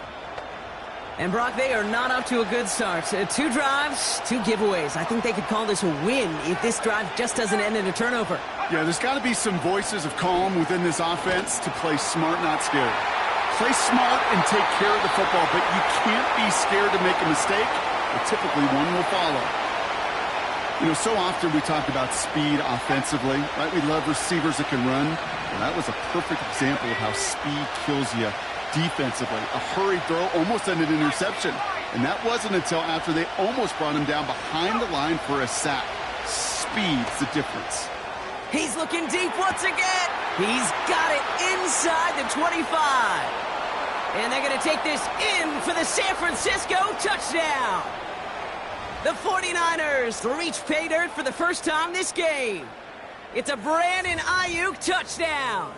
And Brock, they are not up to a good start. 2 drives, 2 giveaways. I think they could call this a win if this drive just doesn't end in a turnover. Yeah, there's got to be some voices of calm within this offense to play smart, not scared. Play smart and take care of the football, but you can't be scared to make a mistake, or typically one will follow. You know, so often we talk about speed offensively, right? We love receivers that can run. Well, that was a perfect example of how speed kills you defensively. A hurried throw almost ended an interception. And that wasn't until after they almost brought him down behind the line for a sack. Speed's the difference. He's looking deep once again. He's got it inside the 25. And they're going to take this in for the San Francisco touchdown. The 49ers reach pay dirt for the first time this game. It's a Brandon Ayuk touchdown.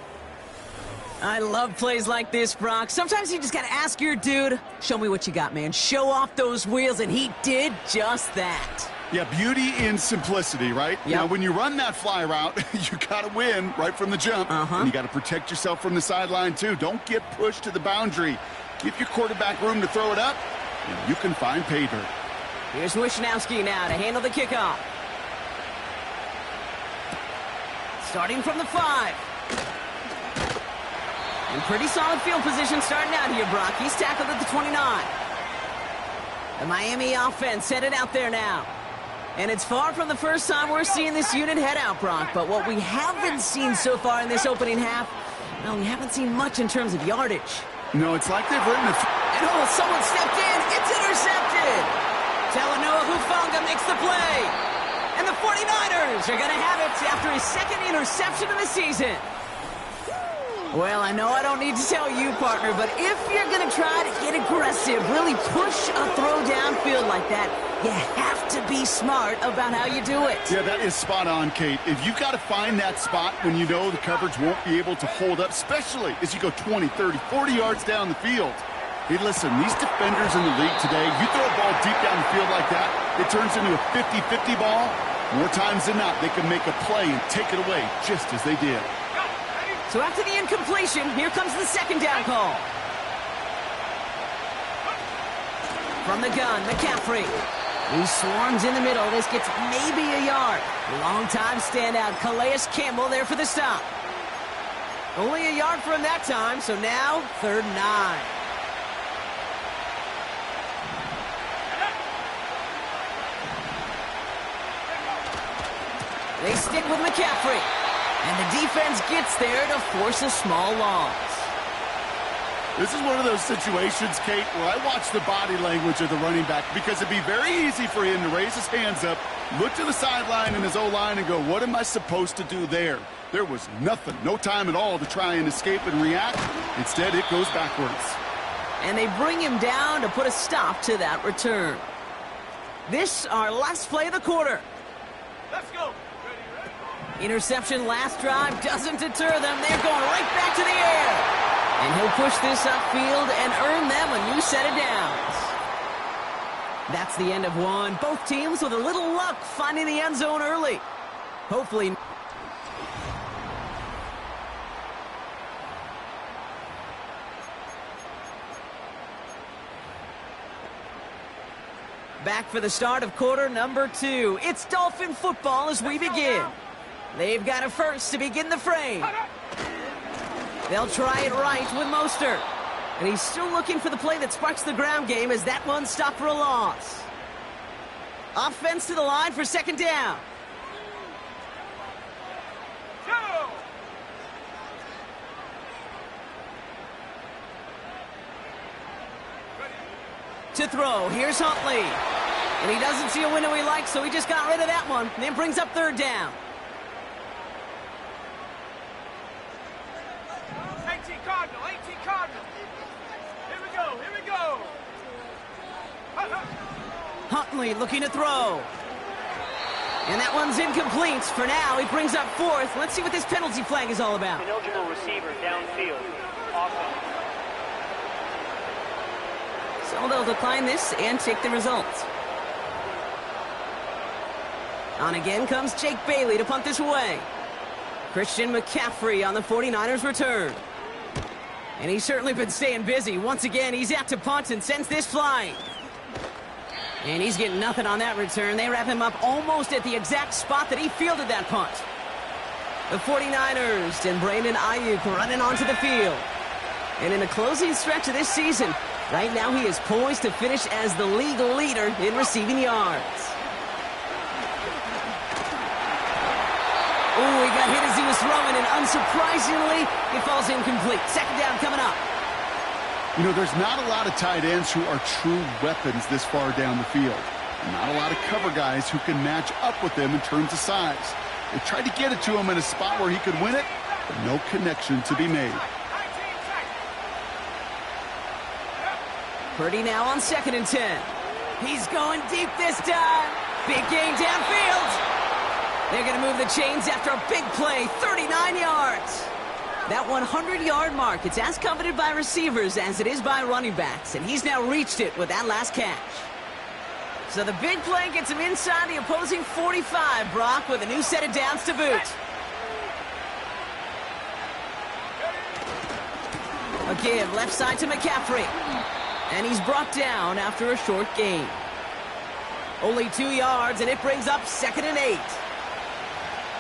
I love plays like this, Brock. Sometimes you just got to ask your dude, show me what you got, man. Show off those wheels, and he did just that. Yeah, beauty in simplicity, right? Yep. Now, when you run that fly route, you got to win right from the jump. And you got to protect yourself from the sideline, too. Don't get pushed to the boundary. Give your quarterback room to throw it up, and you can find pay dirt. Here's Wishnowski now to handle the kickoff. Starting from the 5. And pretty solid field position starting out here, Brock. He's tackled at the 29. The Miami offense headed out there now. And it's far from the first time we're seeing this unit head out, Brock. But what we haven't seen so far in this opening half, well, we haven't seen much in terms of yardage. No, it's like they've written a... And oh, someone stepped in. It's intercepted. Talanoa Hufanga makes the play. And the 49ers are going to have it after his second interception of the season. Well, I know I don't need to tell you, partner, but if you're going to try to get aggressive, really push a throw downfield like that, you have to be smart about how you do it. Yeah, that is spot on, Kate. If you've got to find that spot when you know the coverage won't be able to hold up, especially as you go 20, 30, 40 yards down the field. Hey, listen, these defenders in the league today, you throw a ball deep down the field like that, it turns into a 50-50 ball. More times than not, they can make a play and take it away just as they did. So after the incompletion, here comes the second down call. From the gun, McCaffrey. He swarms in the middle. This gets maybe a yard. Long-time standout, Calais Campbell there for the stop. Only a yard for him that time, so now 3rd and 9. They stick with McCaffrey. And the defense gets there to force a small loss. This is one of those situations, Kate, where I watch the body language of the running back because it'd be very easy for him to raise his hands up, look to the sideline in his O-line and go, what am I supposed to do there? There was nothing, no time at all to try and escape and react. Instead, it goes backwards. And they bring him down to put a stop to that return. This, our last play of the quarter. Let's go. Interception last drive doesn't deter them. They're going right back to the air. And he'll push this upfield and earn them a new set of downs. That's the end of one. Both teams with a little luck finding the end zone early. Hopefully. Back for the start of quarter number 2. It's Dolphin football as we begin. They've got a first to begin the frame. They'll try it right with Mostert. And he's still looking for the play that sparks the ground game as that one stopped for a loss. Offense to the line for second down. To throw, here's Huntley. And he doesn't see a window he likes, so he just got rid of that one. And then brings up third down. 18 Cardinal, 18 Cardinal. Here we go, here we go. Huntley looking to throw. And that one's incomplete. For now, he brings up fourth. Let's see what this penalty flag is all about. Ineligible receiver downfield. Offense. So they'll decline this and take the results. On again comes Jake Bailey to punt this away. Christian McCaffrey on the 49ers return. And he's certainly been staying busy. Once again, he's out to punt and sends this flying. And he's getting nothing on that return. They wrap him up almost at the exact spot that he fielded that punt. The 49ers and Brandon Ayuk running onto the field. And in the closing stretch of this season, right now he is poised to finish as the league leader in receiving yards. Oh, he got hit as he was throwing, and unsurprisingly, he falls incomplete. Second down coming up. You know, there's not a lot of tight ends who are true weapons this far down the field. Not a lot of cover guys who can match up with them in terms of size. They tried to get it to him in a spot where he could win it, but no connection to be made. Purdy now on 2nd and 10. He's going deep this time. Big gain downfield. They're going to move the chains after a big play, 39 yards. That 100-yard mark, it's as coveted by receivers as it is by running backs, and he's now reached it with that last catch. So the big play gets him inside the opposing 45, Brock, with a new set of downs to boot. A give left side to McCaffrey. And he's brought down after a short gain. Only 2 yards, and it brings up 2nd and 8.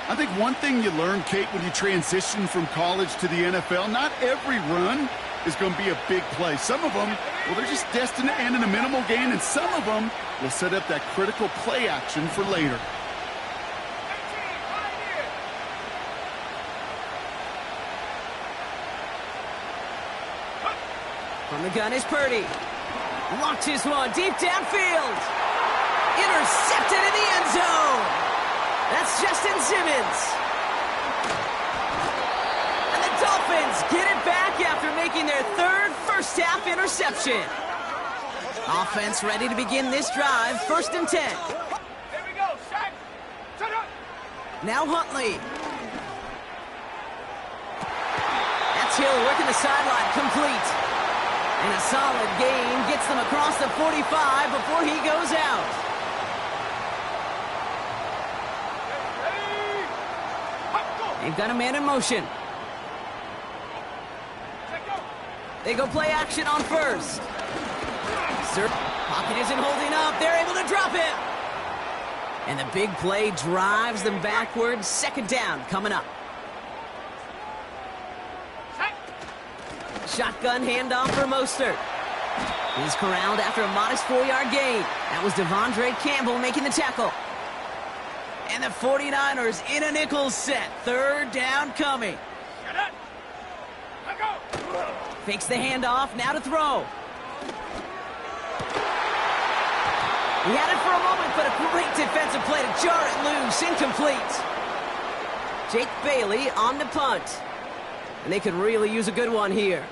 I think one thing you learn, Kate, when you transition from college to the NFL, not every run is going to be a big play. Some of them, well, they're just destined to end in a minimal gain, and some of them will set up that critical play action for later. From the gun is Purdy. Launched his one deep downfield. Intercepted in the end zone. That's Justin Simmons. And the Dolphins get it back after making their third first-half interception. Offense ready to begin this drive. 1st and 10. Here we go, set. Now Huntley. That's Hill working the sideline, complete. And a solid gain gets them across the 45 before he goes out. They've got a man in motion. They go play action on first. Pocket isn't holding up. They're able to drop it. And the big play drives them backwards. 2nd down coming up. Shotgun handoff for Mostert. He's corralled after a modest 4-yard gain. That was Devondre Campbell making the tackle. And the 49ers in a nickel set. 3rd down coming. Fakes the handoff, now to throw. He had it for a moment, but a great defensive play to jar it loose. Incomplete. Jake Bailey on the punt. And they could really use a good one here.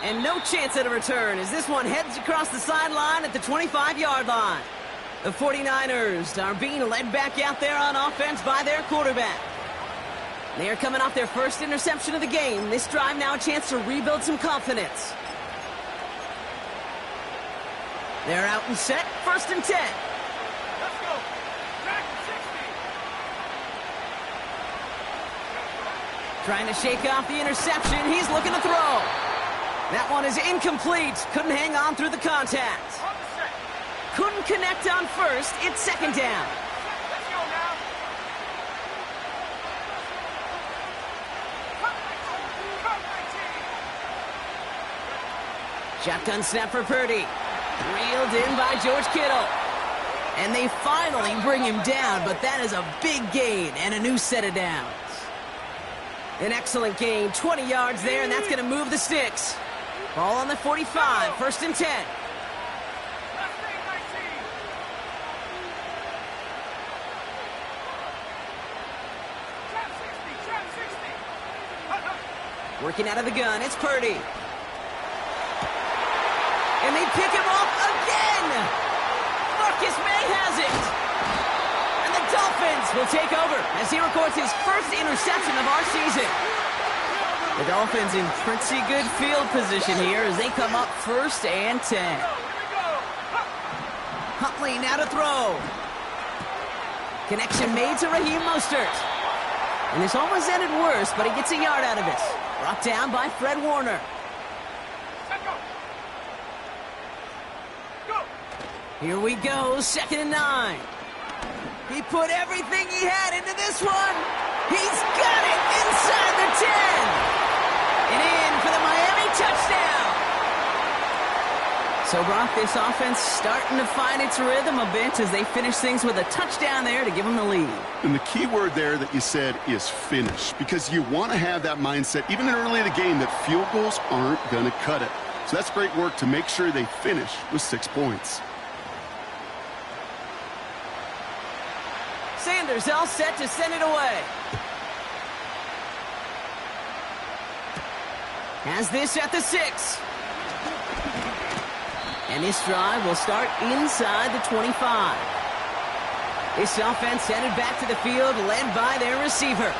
And no chance at a return as this one heads across the sideline at the 25-yard line. The 49ers are being led back out there on offense by their quarterback. They are coming off their first interception of the game. This drive now a chance to rebuild some confidence. They're out and set. 1st and 10. Let's go. Track 60. Trying to shake off the interception. He's looking to throw. That one is incomplete. Couldn't hang on through the contact. Couldn't connect on first. It's second down. Let's go now. Shotgun snap for Purdy. Reeled in by George Kittle. And they finally bring him down, but that is a big gain and a new set of downs. An excellent gain, 20 yards there, and that's going to move the sticks. Ball on the 45, first and 10. Working out of the gun, it's Purdy. And they pick him off again! Marcus May has it! And the Dolphins will take over as he records his first interception of our season. The Dolphins in pretty good field position here as they come up first and 10. Huntley now to throw. Connection made to Raheem Mostert. And this almost ended worse, but he gets a yard out of it. Brought down by Fred Warner. Here we go, 2nd and 9. He put everything he had into this one. He's got it inside the 10. And in for the Miami touchdown. So, Brock, this offense starting to find its rhythm a bit as they finish things with a touchdown there to give them the lead. And the key word there that you said is finish, because you want to have that mindset, even early in the game, that field goals aren't going to cut it. So that's great work to make sure they finish with 6 points. Sanders all set to send it away. Has this at the 6. And this drive will start inside the 25. This offense headed back to the field, led by their receiver.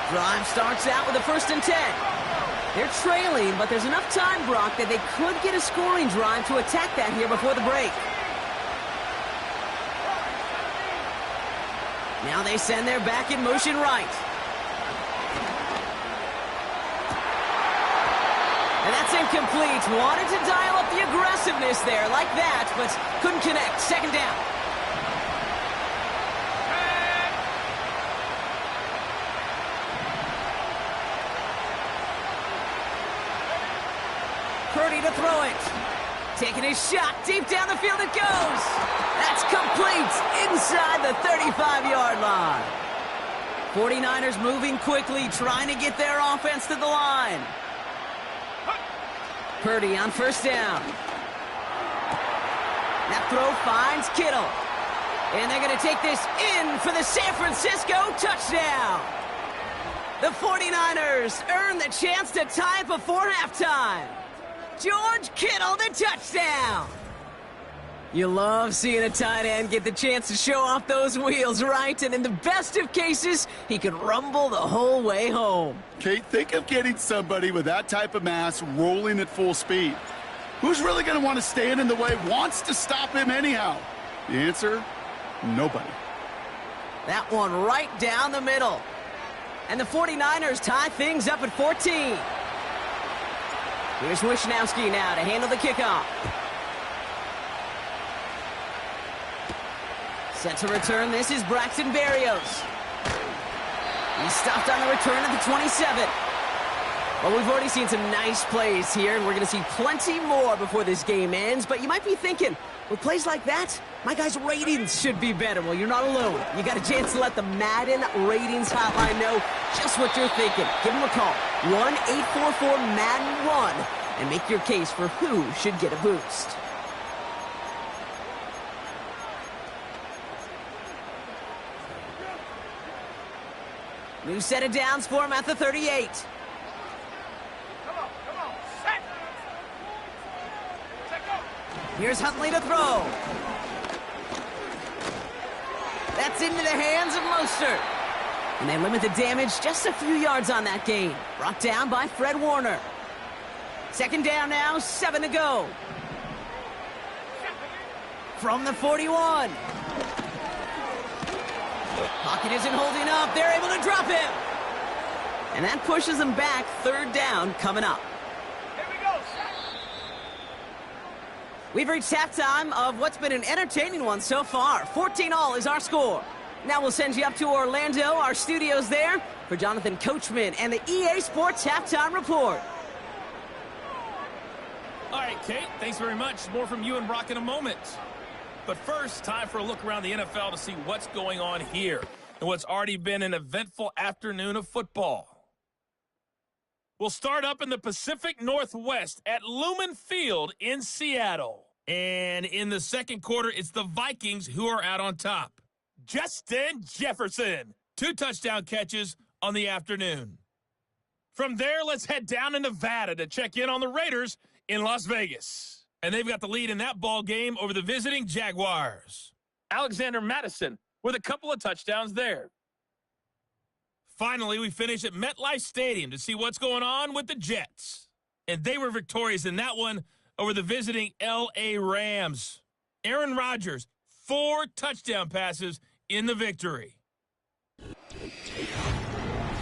Drive starts out with a 1st and 10. They're trailing, but there's enough time, Brock, that they could get a scoring drive to attack that here before the break. Now they send their back in motion right. And that's incomplete. Wanted to dial up the aggressiveness there like that, but couldn't connect. 2nd down. Purdy to throw it. Taking his shot. Deep down the field it goes. That's complete inside the 35-yard line. 49ers moving quickly, trying to get their offense to the line. Purdy on 1st down. That throw finds Kittle. And they're going to take this in for the San Francisco touchdown. The 49ers earn the chance to tie before halftime. George Kittle, the touchdown. You love seeing a tight end get the chance to show off those wheels, right? And in the best of cases, he could rumble the whole way home. Kate, think of getting somebody with that type of mass rolling at full speed. Who's really going to want to stand in the way, wants to stop him anyhow? The answer, nobody. That one right down the middle. And the 49ers tie things up at 14. Here's Wishnowski now to handle the kickoff. Set to return, this is Braxton Berrios. He's stopped on the return at the 27. Well, we've already seen some nice plays here, and we're going to see plenty more before this game ends. But you might be thinking, with plays like that, my guys' ratings should be better. Well, you're not alone. You got a chance to let the Madden Ratings Hotline know just what you're thinking. Give them a call, 1-844-MADDEN-1, and make your case for who should get a boost. New set of downs for him at the 38. Come on, set. Set, go. Here's Huntley to throw. That's into the hands of Mostert. And they limit the damage just a few yards on that gain. Brought down by Fred Warner. 2nd down now, 7 to go. From the 41. Pocket isn't holding up. They're able to drop him. And that pushes them back. 3rd down coming up. Here we go, set. We've reached halftime of what's been an entertaining one so far. 14-all is our score. Now we'll send you up to Orlando, our studios there, for Jonathan Coachman and the EA Sports Halftime Report. All right, Kate, thanks very much. More from you and Brock in a moment. But first, time for a look around the NFL to see what's going on here and what's already been an eventful afternoon of football. We'll start up in the Pacific Northwest at Lumen Field in Seattle. And in the second quarter, it's the Vikings who are out on top. Justin Jefferson, 2 touchdown catches on the afternoon. From there, let's head down to Nevada to check in on the Raiders in Las Vegas. And they've got the lead in that ball game over the visiting Jaguars. Alexander Madison with a couple of touchdowns there. Finally, we finish at MetLife Stadium to see what's going on with the Jets. And they were victorious in that one over the visiting L.A. Rams. Aaron Rodgers, 4 touchdown passes in the victory.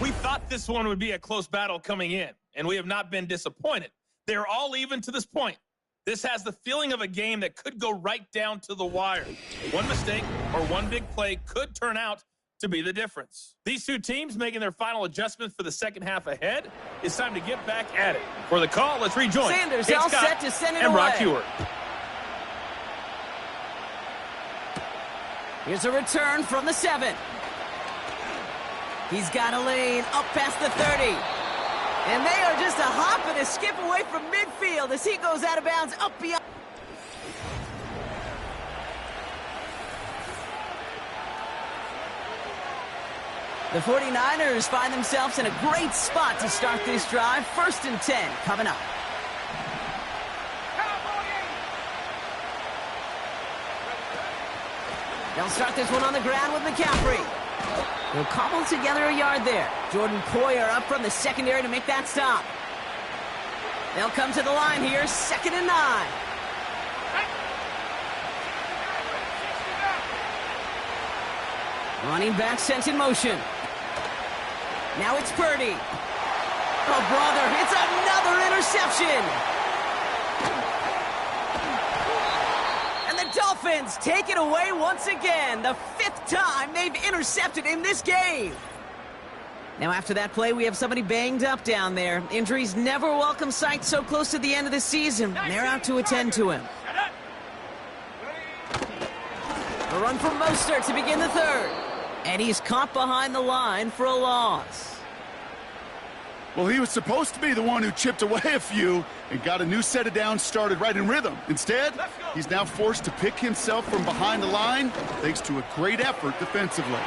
We thought this one would be a close battle coming in, and we have not been disappointed. They're all even to this point. This has the feeling of a game that could go right down to the wire. One mistake or one big play could turn out to be the difference. These two teams making their final adjustments for the second half ahead. It's time to get back at it. For the call, let's rejoin Sanders Kate all Scott set to send it and Brock away. Hewitt. Here's a return from the 7. He's got a lane up past the 30. And they are just a hop and a skip away from midfield as he goes out of bounds up beyond. The 49ers find themselves in a great spot to start this drive. 1st and 10 coming up. They'll start this one on the ground with McCaffrey. He'll cobble together a yard there. Jordan Poyer up from the secondary to make that stop. They'll come to the line here, 2nd and 9. Running back sent in motion. Now it's Purdy. Oh, brother, it's another interception. And the Dolphins take it away once again. The 5th time they've intercepted in this game. Now after that play, we have somebody banged up down there. Injuries never a welcome sight so close to the end of the season. They're out to attend to him. A run from Mostert to begin the 3rd. And he's caught behind the line for a loss. Well, he was supposed to be the one who chipped away a few and got a new set of downs started right in rhythm. Instead, he's now forced to pick himself from behind the line thanks to a great effort defensively.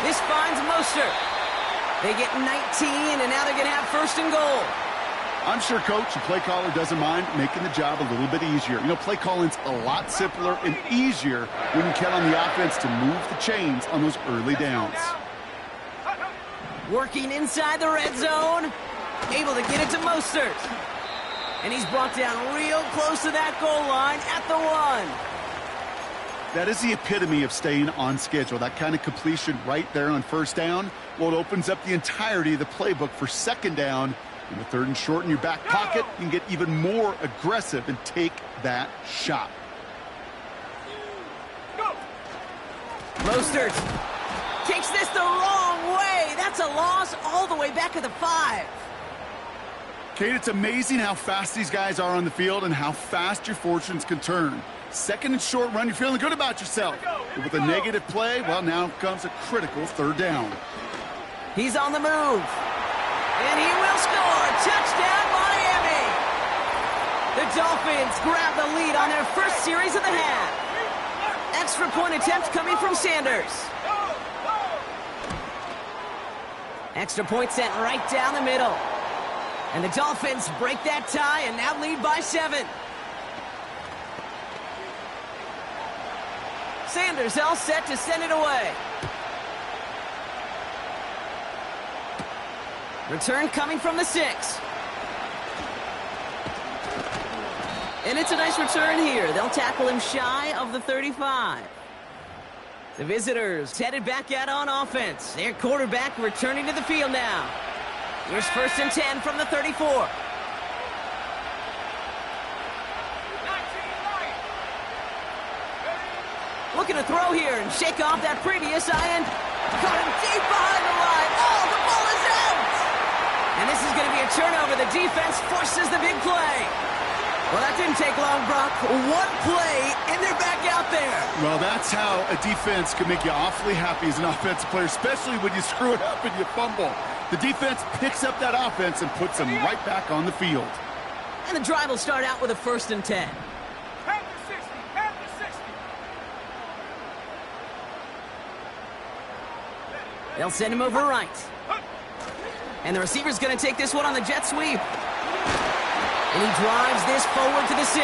This finds Mostert. They get 19, and now they're going to have 1st and goal. I'm sure Coach and play caller doesn't mind making the job a little bit easier. You know, play calling's a lot simpler and easier when you count on the offense to move the chains on those early downs. Working inside the red zone. Able to get it to Mostert. And he's brought down real close to that goal line at the 1. That is the epitome of staying on schedule. That kind of completion right there on 1st down. Well, it opens up the entirety of the playbook for 2nd down. In the 3rd and short in your back pocket, you can get even more aggressive and take that shot. Mostert takes this the wrong way. That's a loss all the way back at the 5. Kate, it's amazing how fast these guys are on the field and how fast your fortunes can turn. 2nd and short run, you're feeling good about yourself. But with a negative play, well, now comes a critical 3rd down. He's on the move. And he will score. Touchdown, Miami. The Dolphins grab the lead on their 1st series of the half. Extra point attempt coming from Sanders. Extra point sent right down the middle. And the Dolphins break that tie and now lead by 7. Sanders all set to send it away. Return coming from the 6. And it's a nice return here. They'll tackle him shy of the 35. The visitors headed back out on offense. Their quarterback returning to the field now. Here's 1st and 10 from the 34. looking to throw here and shake off that previous iron. Caught him deep behind the line. Oh, the ball is out! And this is going to be a turnover. The defense forces the big play. Well, that didn't take long, Brock. One play, and they're back out there. Well, that's how a defense can make you awfully happy as an offensive player, especially when you screw it up and you fumble. The defense picks up that offense and puts them right back on the field. And the drive will start out with a 1st and 10. Half to 60, half to 60. They'll send him over right. And the receiver's going to take this one on the jet sweep. And he drives this forward to the 6.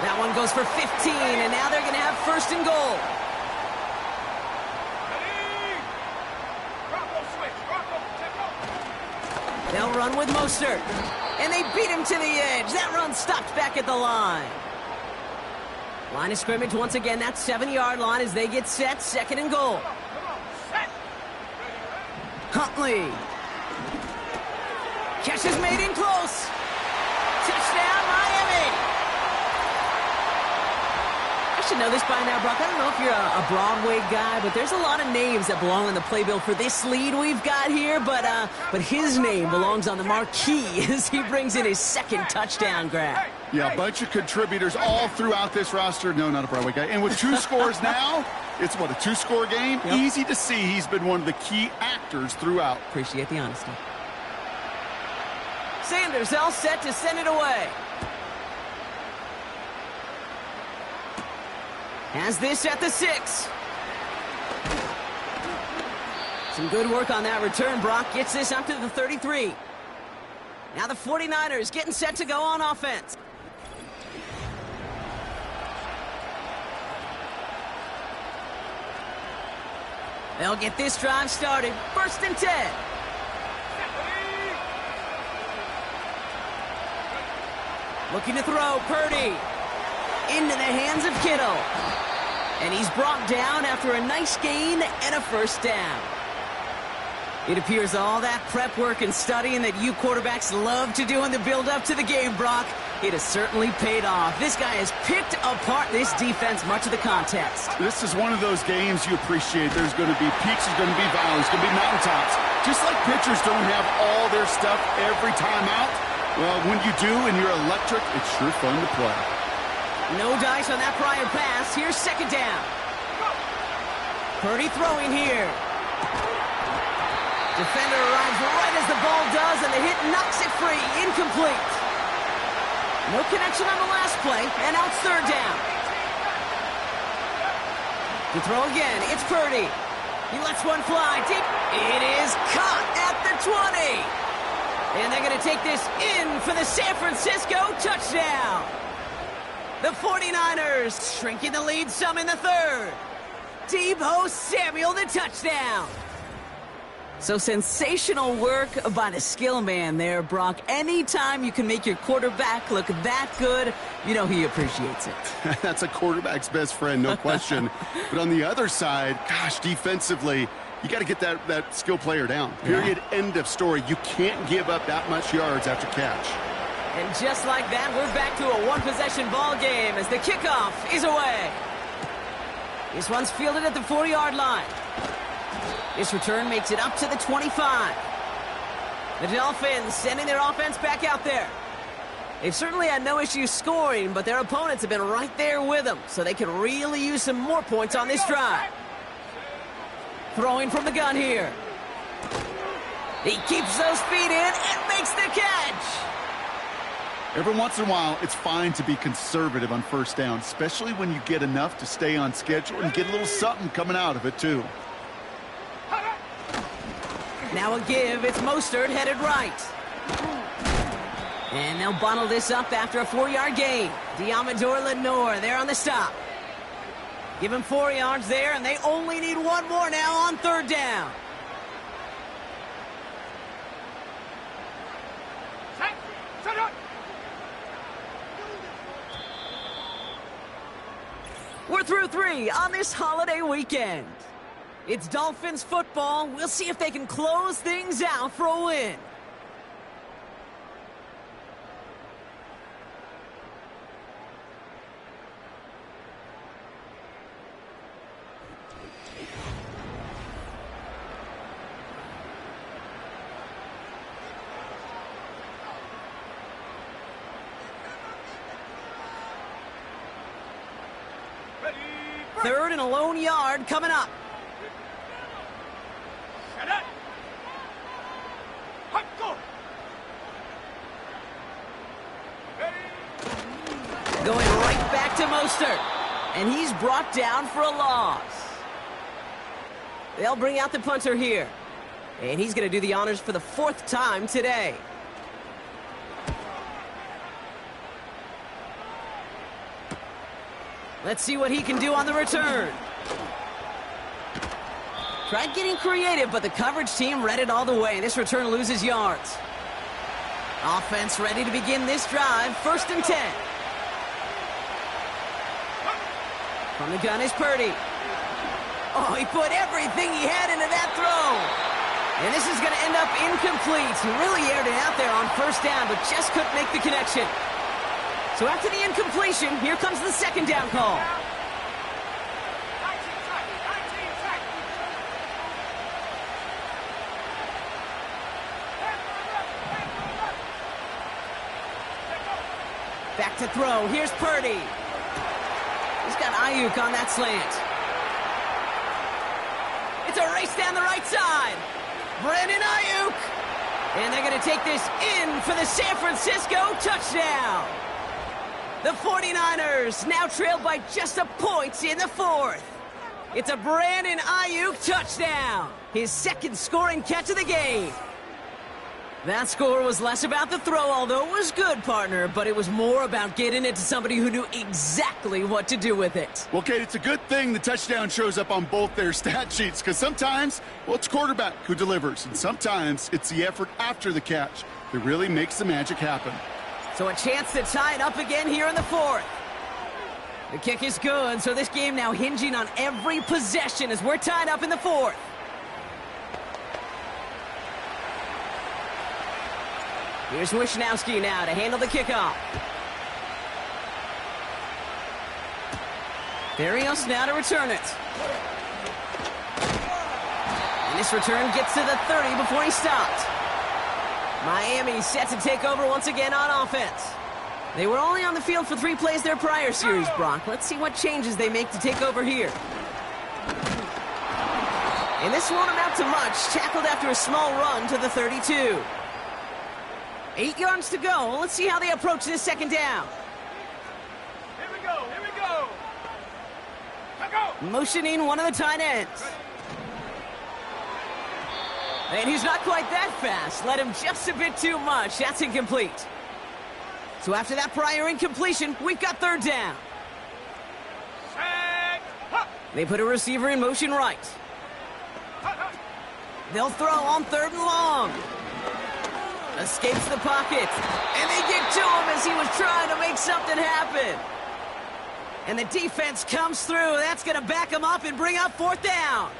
That one goes for 15, and now they're going to have 1st and goal. They'll run with Mostert. And they beat him to the edge. That run stopped back at the line. Line of scrimmage once again, that 7-yard line as they get set. 2nd and goal. Huntley. Catch is made in close. Touchdown, Miami. I should know this by now, Brock. I don't know if you're a Broadway guy, but there's a lot of names that belong on the playbill for this lead we've got here. But his name belongs on the marquee as he brings in his 2nd touchdown grab. Yeah, a bunch of contributors all throughout this roster. No, not a Broadway guy. And with 2 scores now, it's what, a 2-score game? Yep. Easy to see he's been one of the key actors throughout. Appreciate the honesty. Sanders all set to send it away. Has this at the 6. Some good work on that return. Brock gets this up to the 33. Now the 49ers getting set to go on offense. They'll get this drive started. 1st and 10. Looking to throw, Purdy. Into the hands of Kittle. And he's brought down after a nice gain and a 1st down. It appears all that prep work and studying that you quarterbacks love to do in the build-up to the game, Brock, it has certainly paid off. This guy has picked apart this defense much of the contest. This is one of those games you appreciate. There's going to be peaks, there's going to be valleys, there's going to be mountaintops. Just like pitchers don't have all their stuff every time out, well, when you do and you're electric, it's sure fun to play. No dice on that prior pass. Here's 2nd down. Purdy throwing here. Defender arrives right as the ball does, and the hit knocks it free. Incomplete. No connection on the last play, and now it's 3rd down. To throw again, it's Purdy. He lets one fly deep. It is caught at the 20. And they're going to take this in for the San Francisco touchdown. The 49ers shrinking the lead some in the 3rd. Deebo Samuel, the touchdown. So sensational work by the skill man there, Brock. Anytime you can make your quarterback look that good, you know he appreciates it. That's a quarterback's best friend, no question. But on the other side, gosh, defensively, you got to get that skill player down. Period. Yeah. End of story. You can't give up that much yards after catch. And just like that, we're back to a one-possession ball game as the kickoff is away. This one's fielded at the 40-yard line. This return makes it up to the 25. The Dolphins sending their offense back out there. They've certainly had no issue scoring, but their opponents have been right there with them, so they could really use some more points on this drive. Throwing from the gun here. He keeps those feet in and makes the catch. Every once in a while, it's fine to be conservative on 1st down, especially when you get enough to stay on schedule and get a little something coming out of it, too. Now a give. It's Mostert headed right. And they'll bottle this up after a 4-yard gain. Diamador Lenore there on the stop. Give him 4 yards there, and they only need one more now on 3rd down. We're through 3 on this holiday weekend. It's Dolphins football. We'll see if they can close things out for a win. 3rd and a lone yard coming up. Going right back to Mostert. And he's brought down for a loss. They'll bring out the punter here. And he's going to do the honors for the 4th time today. Let's see what he can do on the return. Tried getting creative, but the coverage team read it all the way. This return loses yards. Offense ready to begin this drive. 1st and 10. From the gun is Purdy. Oh, he put everything he had into that throw. And this is going to end up incomplete. He really aired it out there on 1st down, but just couldn't make the connection. So after the incompletion, here comes the 2nd down call. Back to throw. Here's Purdy. He's got Ayuk on that slant. It's a race down the right side. Brandon Ayuk. And they're going to take this in for the San Francisco touchdown. The 49ers now trailed by just a point in the 4th. It's a Brandon Ayuk touchdown. His 2nd scoring catch of the game. That score was less about the throw, although it was good, partner, but it was more about getting it to somebody who knew exactly what to do with it. Well, Kate, it's a good thing the touchdown shows up on both their stat sheets, because sometimes, well, it's quarterback who delivers, and sometimes it's the effort after the catch that really makes the magic happen. So a chance to tie it up again here in the 4th. The kick is good, so this game now hinging on every possession as we're tied up in the 4th. Here's Wishnowski now to handle the kickoff. Barrios now to return it. And this return gets to the 30 before he stopped. Miami set to take over once again on offense. They were only on the field for 3 plays their prior series, Brock. Let's see what changes they make to take over here. And this won't amount to much. Tackled after a small run to the 32. 8 yards to go. Let's see how they approach this 2nd down. Here we go, here we go. Go. Motioning one of the tight ends. And he's not quite that fast. Let him just a bit too much. That's incomplete. So after that prior incompletion, we've got 3rd down. They put a receiver in motion right. They'll throw on 3rd and long. Escapes the pocket. And they get to him as he was trying to make something happen. And the defense comes through. That's going to back him up and bring up 4th down.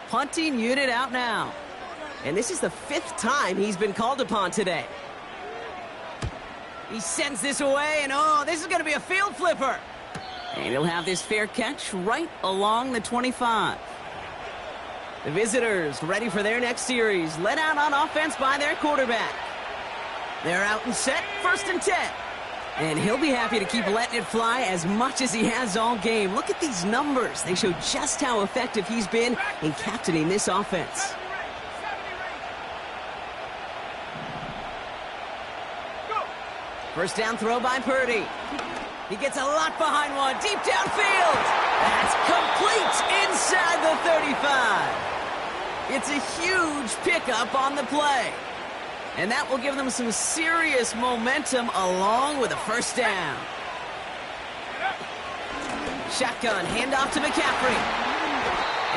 Punting unit out now. And this is the 5th time he's been called upon today. He sends this away, and oh, this is going to be a field flipper. And he'll have this fair catch right along the 25. The visitors ready for their next series, led out on offense by their quarterback. They're out and set, 1st and 10. And he'll be happy to keep letting it fly as much as he has all game. Look at these numbers. They show just how effective he's been in captaining this offense. First down throw by Purdy. He gets a lot behind one, deep downfield. That's complete inside the 35. It's a huge pickup on the play. And that will give them some serious momentum along with a 1st down. Shotgun, handoff to McCaffrey.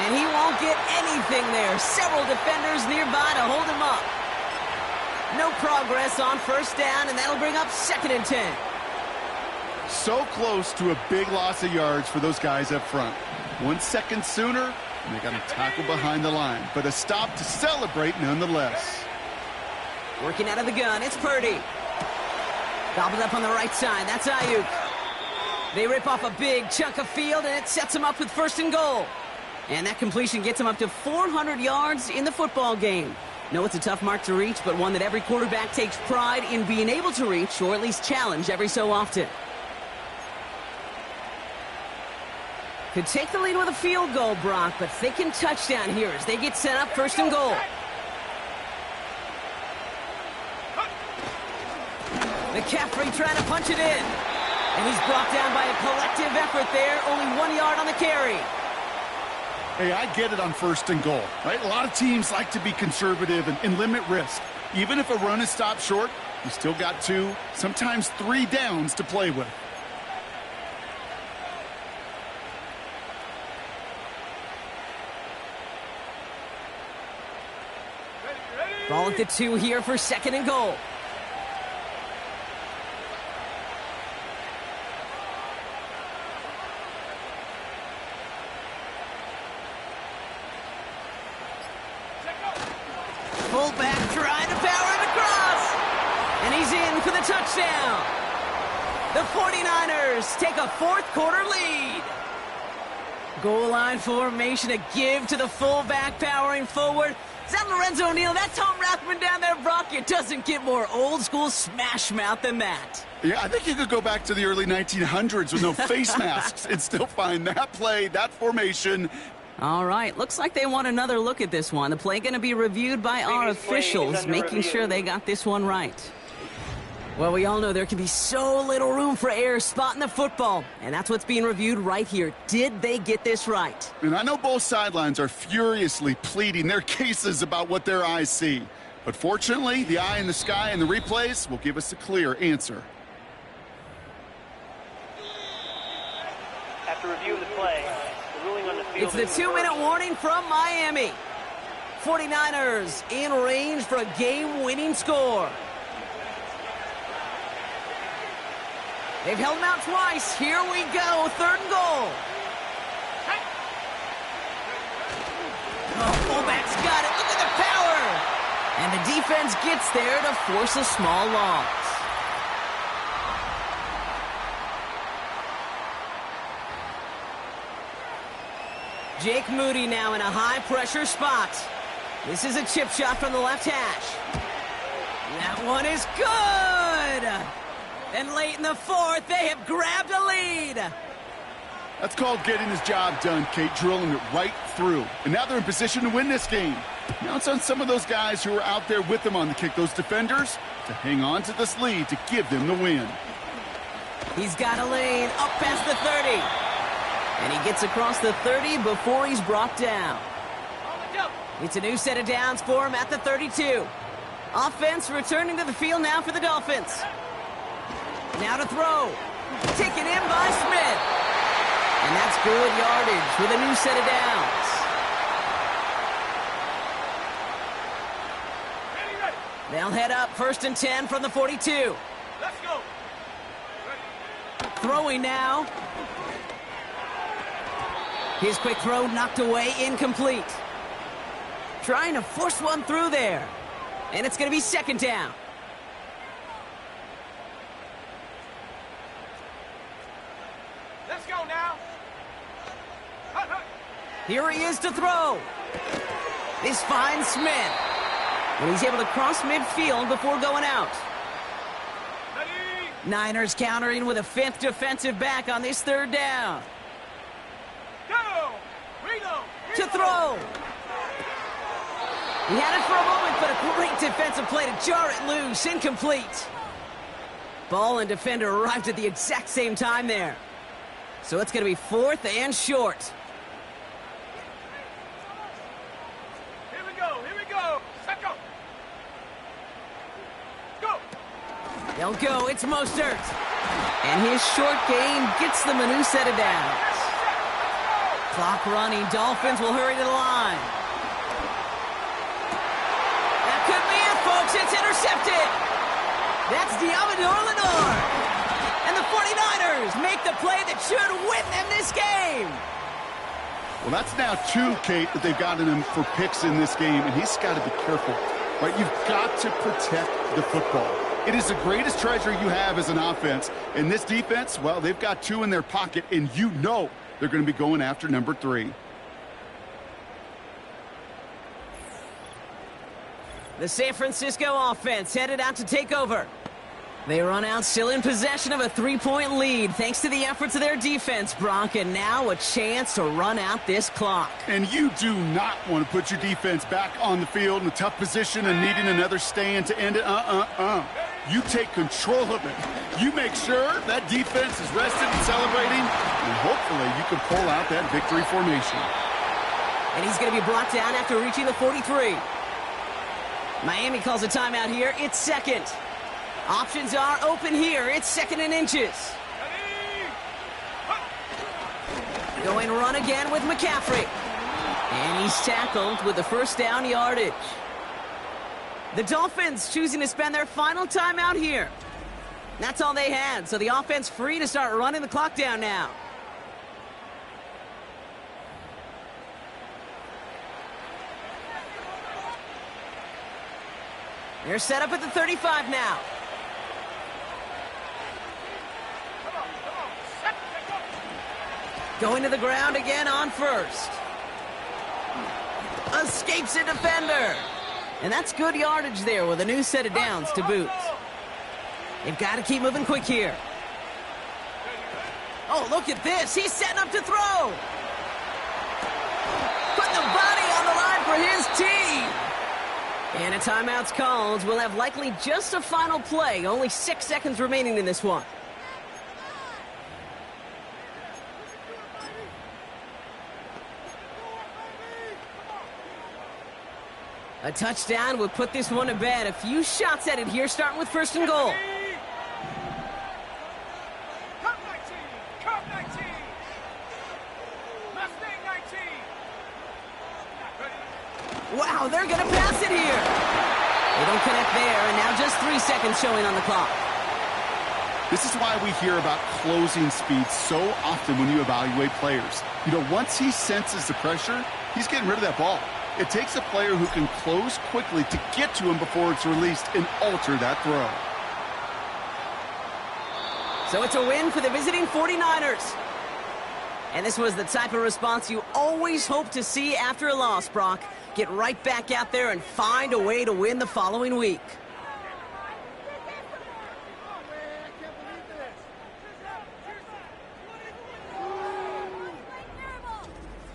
And he won't get anything there. Several defenders nearby to hold him up. No progress on 1st down, and that'll bring up 2nd and 10. So close to a big loss of yards for those guys up front. 1 second sooner, and they got a tackle behind the line. But a stop to celebrate nonetheless. Working out of the gun, it's Purdy. Gobbled up on the right side, that's Ayuk. They rip off a big chunk of field, and it sets them up with 1st and goal. And that completion gets them up to 400 yards in the football game. No, it's a tough mark to reach, but one that every quarterback takes pride in being able to reach, or at least challenge every so often. Could take the lead with a field goal, Brock, but thinking touchdown here as they get set up 1st and goal. McCaffrey trying to punch it in. And he's brought down by a collective effort there. Only 1 yard on the carry. Hey, I get it on 1st and goal, right? A lot of teams like to be conservative and limit risk. Even if a run is stopped short, you still got 2, sometimes 3 downs to play with. Ball at the 2 here for 2nd and goal. Fullback trying to power it across. And he's in for the touchdown. The 49ers take a 4th quarter lead. Goal line formation, a give to the fullback powering forward. Is that Lorenzo O'Neal? That Tom Rathman down there, Brock? It doesn't get more old school smash mouth than that. Yeah, I think you could go back to the early 1900s with no face masks and still find that play, that formation. All right, looks like they want another look at this one. The play going to be reviewed by our officials, making sure they got this one right. Well, we all know there can be so little room for error spotting the football, and that's what's being reviewed right here. Did they get this right? And I know both sidelines are furiously pleading their cases about what their eyes see. But fortunately, the eye in the sky and the replays will give us a clear answer. After reviewing the play, the ruling on the field. It's the 2-minute warning from Miami. 49ers in range for a game-winning score. They've held him out twice. Here we go, 3rd and goal. Oh, fullback's got it. Look at the power. And the defense gets there to force a small loss. Jake Moody now in a high-pressure spot. This is a chip shot from the left hash. That one is good. And late in the 4th, they have grabbed a lead. That's called getting his job done, Kate, drilling it right through. And now they're in position to win this game. Now it's on some of those guys who are out there with them on the kick, those defenders, to hang on to this lead to give them the win. He's got a lane up past the 30. And he gets across the 30 before he's brought down. It's a new set of downs for him at the 32. Offense returning to the field now for the Dolphins. Now to throw. Taken in by Smith. And that's good yardage with a new set of downs. They'll head up 1st and 10 from the 42. Let's go. Throwing now. His quick throw knocked away, incomplete. Trying to force one through there. And it's going to be 2nd down. Let's go now. Here he is to throw. This finds Smith. And he's able to cross midfield before going out. Ready. Niners countering with a 5th defensive back on this 3rd down. Go. Reno. To throw. He had it for a moment, but a great defensive play to jar it loose. Incomplete. Ball and defender arrived at the exact same time there. So it's going to be 4th and short. Here we go. Here we go. Set go. Go. They'll go. It's Mostert. And his short game gets them a new set of downs. Clock running. Dolphins will hurry to the line. That could be it, folks. It's intercepted. That's Diamador Lenore. And the 49ers make the play that should win them this game. Well, that's now 2, Kate, that they've gotten him for picks in this game, and he's got to be careful. Right? You've got to protect the football. It is the greatest treasure you have as an offense. And this defense, well, they've got 2 in their pocket, and you know they're going to be going after number 3. The San Francisco offense headed out to take over. They run out still in possession of a 3-point lead thanks to the efforts of their defense, Brock, and now a chance to run out this clock. And you do not want to put your defense back on the field in a tough position and needing another stand to end it. You take control of it. You make sure that defense is rested and celebrating, and hopefully you can pull out that victory formation. And he's going to be brought down after reaching the 43. Miami calls a timeout here. It's second. Options are open here. It's second and inches. Going run again with McCaffrey. And he's tackled with the first down yardage. The Dolphins choosing to spend their final timeout here. That's all they had, so the offense free to start running the clock down now. They're set up at the 35 now. Going to the ground again on first. Escapes a defender. And that's good yardage there with a new set of downs to boot. They've got to keep moving quick here. Oh, look at this. He's setting up to throw. Put the body on the line for his team. And a timeout's called. We'll have likely just a final play. Only 6 seconds remaining in this one. A touchdown would put this one to bed. A few shots at it here, starting with first and goal. Wow, they're going to pass it here. They don't connect there, and now just 3 seconds showing on the clock. This is why we hear about closing speed so often when you evaluate players. You know, once he senses the pressure, he's getting rid of that ball. It takes a player who can close quickly to get to him before it's released and alter that throw. So it's a win for the visiting 49ers. And this was the type of response you always hope to see after a loss, Brock. Get right back out there and find a way to win the following week.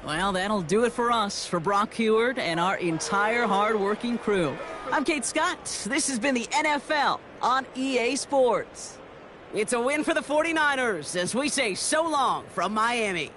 Well, that'll do it for us, for Brock Heward and our entire hard-working crew. I'm Kate Scott. This has been the NFL on EA Sports. It's a win for the 49ers as we say so long from Miami.